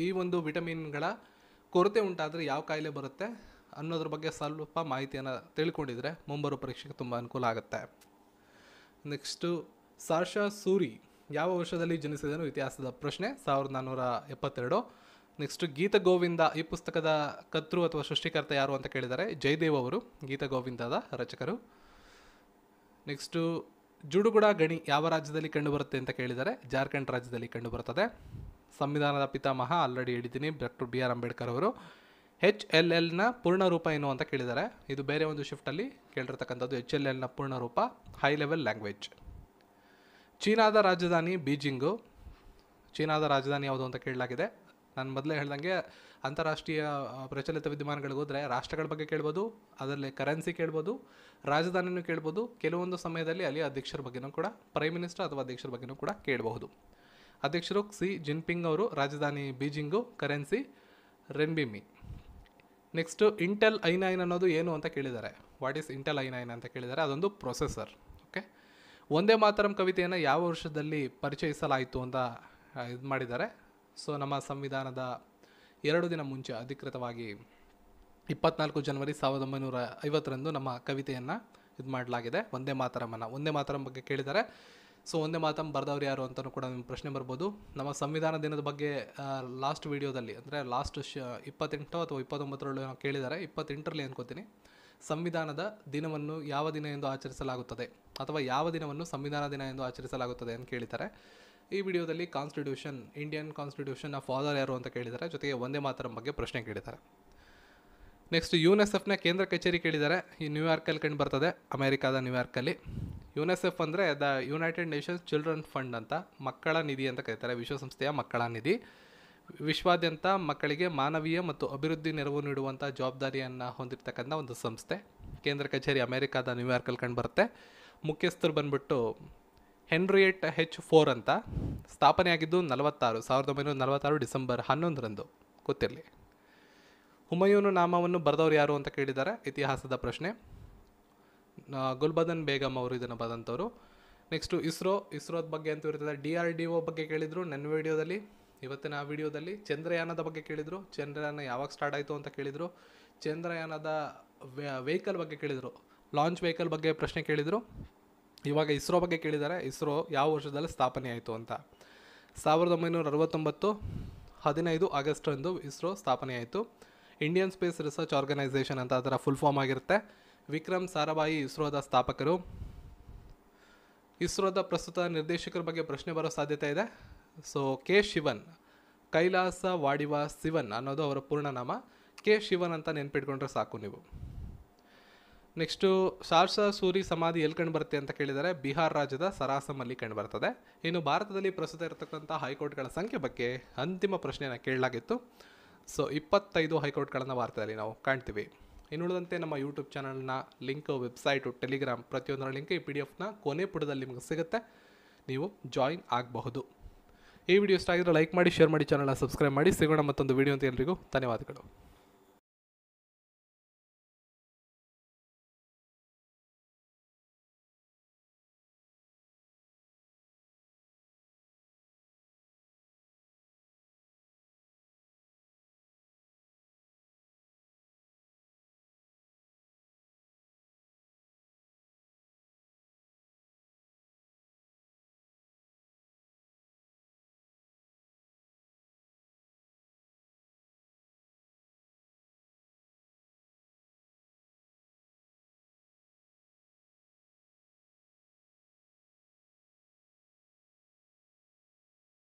ಈ ಒಂದು ವಿಟಮಿನ್ಗಳ ಕೊರತೆ ಉಂಟಾದರೆ ಯಾವ ಕಾಯಿಲೆ ಬರುತ್ತೆ ಅನ್ನೋದ್ರ ಬಗ್ಗೆ ಸ್ವಲ್ಪ ಮಾಹಿತಿಯನ್ನು ತಿಳ್ಕೊಂಡಿದ್ರೆ ಮುಂಬರುವ ಪರೀಕ್ಷೆಗೆ ತುಂಬ ಅನುಕೂಲ ಆಗುತ್ತೆ. ನೆಕ್ಸ್ಟು ಸಾರ್ಷಾ ಸೂರಿ ಯಾವ ವರ್ಷದಲ್ಲಿ ಜನಿಸಿದನು? ಇತಿಹಾಸದ ಪ್ರಶ್ನೆ, 1472. ನೆಕ್ಸ್ಟ್ ಗೀತ ಗೋವಿಂದ ಈ ಪುಸ್ತಕದ ಕರ್ತೃ ಅಥವಾ ಸೃಷ್ಟಿಕರ್ತ ಯಾರು ಅಂತ ಕೇಳಿದ್ದಾರೆ. ಜಯದೇವ್ ಅವರು ಗೀತ ಗೋವಿಂದದ ರಚಕರು. ನೆಕ್ಸ್ಟು ಜುಡುಗುಡ ಗಣಿ ಯಾವ ರಾಜ್ಯದಲ್ಲಿ ಕಂಡುಬರುತ್ತೆ ಅಂತ ಕೇಳಿದ್ದಾರೆ. ಜಾರ್ಖಂಡ್ ರಾಜ್ಯದಲ್ಲಿ ಕಂಡುಬರುತ್ತದೆ. ಸಂವಿಧಾನದ ಪಿತಾಮಹ ಆಲ್ರೆಡಿ ಹೇಳಿದ್ದೀನಿ, ಡಾಕ್ಟರ್ BR ಅಂಬೇಡ್ಕರ್ ಅವರು. HLLನ ಪೂರ್ಣ ರೂಪ ಏನು ಅಂತ ಕೇಳಿದ್ದಾರೆ. ಇದು ಬೇರೆ ಒಂದು ಶಿಫ್ಟಲ್ಲಿ ಕೇಳಿರ್ತಕ್ಕಂಥದ್ದು. HLLನ ಪೂರ್ಣ ರೂಪ ಹೈ ಲೆವೆಲ್ ಲ್ಯಾಂಗ್ವೇಜ್. ಚೀನಾದ ರಾಜಧಾನಿ ಬೀಜಿಂಗು. ಚೀನಾದ ರಾಜಧಾನಿ ಯಾವುದು ಅಂತ ಕೇಳಲಾಗಿದೆ. ನಾನು ಮೊದಲೇ ಹೇಳ್ದಂಗೆ ಅಂತಾರಾಷ್ಟ್ರೀಯ ಪ್ರಚಲಿತ ವಿದ್ಯಮಾನಗಳಿಗೆ ಹೋದರೆ ರಾಷ್ಟ್ರಗಳ ಬಗ್ಗೆ ಕೇಳ್ಬೋದು, ಅದರಲ್ಲಿ ಕರೆನ್ಸಿ ಕೇಳ್ಬೋದು, ರಾಜಧಾನಿನೂ ಕೇಳ್ಬೋದು. ಕೆಲವೊಂದು ಸಮಯದಲ್ಲಿ ಅಲ್ಲಿ ಅಧ್ಯಕ್ಷರ ಬಗ್ಗೆನೂ ಕೂಡ, ಪ್ರೈಮ್ ಮಿನಿಸ್ಟರ್ ಅಥವಾ ಅಧ್ಯಕ್ಷರ ಬಗ್ಗೆನೂ ಕೂಡ ಕೇಳಬಹುದು. ಅಧ್ಯಕ್ಷರು ಕ್ಸಿ ಜಿನ್ಪಿಂಗ್ ಅವರು, ರಾಜಧಾನಿ ಬೀಜಿಂಗು, ಕರೆನ್ಸಿ ರೆನ್ಬಿಮಿ. ನೆಕ್ಸ್ಟು ಇಂಟೆಲ್ i9 ಅನ್ನೋದು ಏನು ಅಂತ ಕೇಳಿದ್ದಾರೆ. ವಾಟ್ ಈಸ್ ಇಂಟೆಲ್ i9 ಅಂತ ಕೇಳಿದ್ದಾರೆ. ಅದೊಂದು ಪ್ರೊಸೆಸರ್. ಓಕೆ. ಒಂದೇ ಮಾತರಂ ಕವಿತೆಯನ್ನು ಯಾವ ವರ್ಷದಲ್ಲಿ ಪರಿಚಯಿಸಲಾಯಿತು ಅಂತ ಇದು ಮಾಡಿದ್ದಾರೆ. ಸೊ ನಮ್ಮ ಸಂವಿಧಾನದ 2 ದಿನ ಮುಂಚೆ ಅಧಿಕೃತವಾಗಿ 24 ಜನವರಿ 1950ರಂದು ನಮ್ಮ ಕವಿತೆಯನ್ನು ಇದು ಮಾಡಲಾಗಿದೆ. ಒಂದೇ ಮಾತರಂ ಬಗ್ಗೆ ಕೇಳಿದ್ದಾರೆ. ಸೊ ಒಂದೇ ಮಾತರಂ ಬರೆದವ್ರು ಯಾರು ಅಂತಲೂ ಕೂಡ ನಿಮ್ಮ ಪ್ರಶ್ನೆ ಬರ್ಬೋದು. ನಮ್ಮ ಸಂವಿಧಾನ ದಿನದ ಬಗ್ಗೆ ಲಾಸ್ಟ್ ವೀಡಿಯೋದಲ್ಲಿ ಅಂದರೆ ಲಾಸ್ಟ್ 28 ಅಥವಾ 29ರಲ್ಲಿ ಕೇಳಿದ್ದಾರೆ. 28ರಲ್ಲಿ ಅನ್ಕೋತೀನಿ. ಸಂವಿಧಾನದ ದಿನವನ್ನು ಯಾವ ದಿನ ಎಂದು ಆಚರಿಸಲಾಗುತ್ತದೆ ಅಥವಾ ಯಾವ ದಿನವನ್ನು ಸಂವಿಧಾನ ದಿನ ಎಂದು ಆಚರಿಸಲಾಗುತ್ತದೆ ಅಂತ ಕೇಳಿದ್ದಾರೆ. ಈ ವಿಡಿಯೋದಲ್ಲಿ ಇಂಡಿಯನ್ ಕಾನ್ಸ್ಟಿಟ್ಯೂಷನ್ ಫಾದರ್ ಯಾರು ಅಂತ ಕೇಳಿದ್ದಾರೆ. ಜೊತೆಗೆ ಒಂದೇ ಮಾತರಂ ಬಗ್ಗೆ ಪ್ರಶ್ನೆ ಕೇಳಿದ್ದಾರೆ. ನೆಕ್ಸ್ಟ್ UNICEFನ ಕೇಂದ್ರ ಕಚೇರಿ ಕೇಳಿದ್ದಾರೆ. ಈ ನ್ಯೂಯಾರ್ಕಲ್ಲಿ ಕಂಡು ಬರ್ತದೆ, ಅಮೆರಿಕಾದ ನ್ಯೂಯಾರ್ಕಲ್ಲಿ. UNICEF ಅಂದರೆ the United Nations children fund ಅಂತ, ಮಕ್ಕಳ ನಿಧಿ ಅಂತ ಕರೀತಾರೆ. ವಿಶ್ವಸಂಸ್ಥೆಯ ಮಕ್ಕಳ ನಿಧಿ. ವಿಶ್ವಾದ್ಯಂತ ಮಕ್ಕಳಿಗೆ ಮಾನವೀಯ ಮತ್ತು ಅಭಿವೃದ್ಧಿ ನೆರವು ನೀಡುವಂಥ ಜವಾಬ್ದಾರಿಯನ್ನು ಹೊಂದಿರತಕ್ಕಂಥ ಒಂದು ಸಂಸ್ಥೆ. ಕೇಂದ್ರ ಕಚೇರಿ ಅಮೆರಿಕಾದ ನ್ಯೂಯಾರ್ಕಲ್ಲಿ ಕಂಡು ಬರುತ್ತೆ. ಮುಖ್ಯಸ್ಥರು ಬಂದ್ಬಿಟ್ಟು ಹೆನ್ರಿಯೆಟ್ H4 ಅಂತ. ಸ್ಥಾಪನೆಯಾಗಿದ್ದು 1946 ಡಿಸೆಂಬರ್ 11ರಂದು. ಗೊತ್ತಿರಲಿ. ಹುಮಾಯೂನ್ ನಾಮವನ್ನು ಬರೆದವ್ರು ಯಾರು ಅಂತ ಕೇಳಿದ್ದಾರೆ, ಇತಿಹಾಸದ ಪ್ರಶ್ನೆ. ಗುಲ್ಬದನ್ ಬೇಗಮ್ ಅವರು ಇದನ್ನು ಬರೆದಂಥವ್ರು. ನೆಕ್ಸ್ಟು ಇಸ್ರೋದ ಬಗ್ಗೆ ಅಂತೂ ಇರ್ತದೆ. DRDO ಬಗ್ಗೆ ಕೇಳಿದರು ನನ್ನ ವಿಡಿಯೋದಲ್ಲಿ, ಇವತ್ತಿನ ಆ ವಿಡಿಯೋದಲ್ಲಿ. ಚಂದ್ರಯಾನದ ಬಗ್ಗೆ ಕೇಳಿದರು, ಚಂದ್ರಯಾನ ಯಾವಾಗ ಸ್ಟಾರ್ಟ್ ಆಯಿತು ಅಂತ ಕೇಳಿದರು. ಚಂದ್ರಯಾನದ ವೆಹಿಕಲ್ ಬಗ್ಗೆ ಕೇಳಿದರು, ಲಾಂಚ್ ವೆಹಿಕಲ್ ಬಗ್ಗೆ ಪ್ರಶ್ನೆ ಕೇಳಿದರು. ಇವಾಗ ಇಸ್ರೋ ಬಗ್ಗೆ ಕೇಳಿದ್ದಾರೆ, ಇಸ್ರೋ ಯಾವ ವರ್ಷದಲ್ಲಿ ಸ್ಥಾಪನೆ ಆಯಿತು ಅಂತ. 1969 15 ಆಗಸ್ಟಂದು ಇಸ್ರೋ ಸ್ಥಾಪನೆ ಆಯಿತು. ಇಂಡಿಯನ್ ಸ್ಪೇಸ್ ರಿಸರ್ಚ್ ಆರ್ಗನೈಸೇಷನ್ ಅಂತ ಅದರ ಫುಲ್ ಫಾರ್ಮ್ ಆಗಿರುತ್ತೆ. ವಿಕ್ರಮ್ ಸಾರಾಭಾಯಿ ಇಸ್ರೋದ ಸ್ಥಾಪಕರು. ಇಸ್ರೋದ ಪ್ರಸ್ತುತ ನಿರ್ದೇಶಕರ ಬಗ್ಗೆ ಪ್ರಶ್ನೆ ಬರೋ ಸಾಧ್ಯತೆ ಇದೆ. ಸೊ ಕೆ ಶಿವನ್, ಕೈಲಾಸ ವಾಡಿವ ಶಿವನ್ ಅನ್ನೋದು ಅವರ ಪೂರ್ಣನಾಮ. ಕೆ ಶಿವನ್ ಅಂತ ನೆನ್ಪಿಟ್ಕೊಂಡ್ರೆ ಸಾಕು ನೀವು. ನೆಕ್ಸ್ಟು ಶಾರ್ಸಾ ಸೂರಿ ಸಮಾಧಿ ಎಲ್ಲಿ ಕಂಡು ಬರುತ್ತೆ ಅಂತ ಕೇಳಿದರೆ, ಬಿಹಾರ್ ರಾಜ್ಯದ ಸರಾಸಮಲ್ಲಿ ಕಂಡು ಬರ್ತದೆ. ಇನ್ನು ಭಾರತದಲ್ಲಿ ಪ್ರಸ್ತುತ ಇರತಕ್ಕಂಥ ಹೈಕೋರ್ಟ್ಗಳ ಸಂಖ್ಯೆ ಬಗ್ಗೆ ಅಂತಿಮ ಪ್ರಶ್ನೆಯನ್ನು ಕೇಳಲಾಗಿತ್ತು. ಸೊ 25 ಹೈಕೋರ್ಟ್ಗಳನ್ನು ಭಾರತದಲ್ಲಿ ನಾವು ಕಾಣ್ತೀವಿ. ಇನ್ನುಳಿದಂತೆ ನಮ್ಮ ಯೂಟ್ಯೂಬ್ ಚಾನಲ್ನ ಲಿಂಕ್, ವೆಬ್ಸೈಟು, ಟೆಲಿಗ್ರಾಮ್ ಪ್ರತಿಯೊಂದರ ಲಿಂಕ್ ಈ PDF ಕೊನೆ ಪುಟದಲ್ಲಿ ನಿಮಗೆ ಸಿಗುತ್ತೆ, ನೀವು ಜಾಯಿನ್ ಆಗಬಹುದು. ಈ ವಿಡಿಯೋ ಇಷ್ಟ ಆಗಿದ್ರೆ ಲೈಕ್ ಮಾಡಿ, ಶೇರ್ ಮಾಡಿ, ಚಾನಲ್ನ ಸಬ್ಸ್ಕ್ರೈಬ್ ಮಾಡಿ. ಸಿಗೋಣ ಮತ್ತೊಂದು ವಿಡಿಯೋ ಅಂತ ಎಲ್ರಿಗೂ ಧನ್ಯವಾದಗಳು.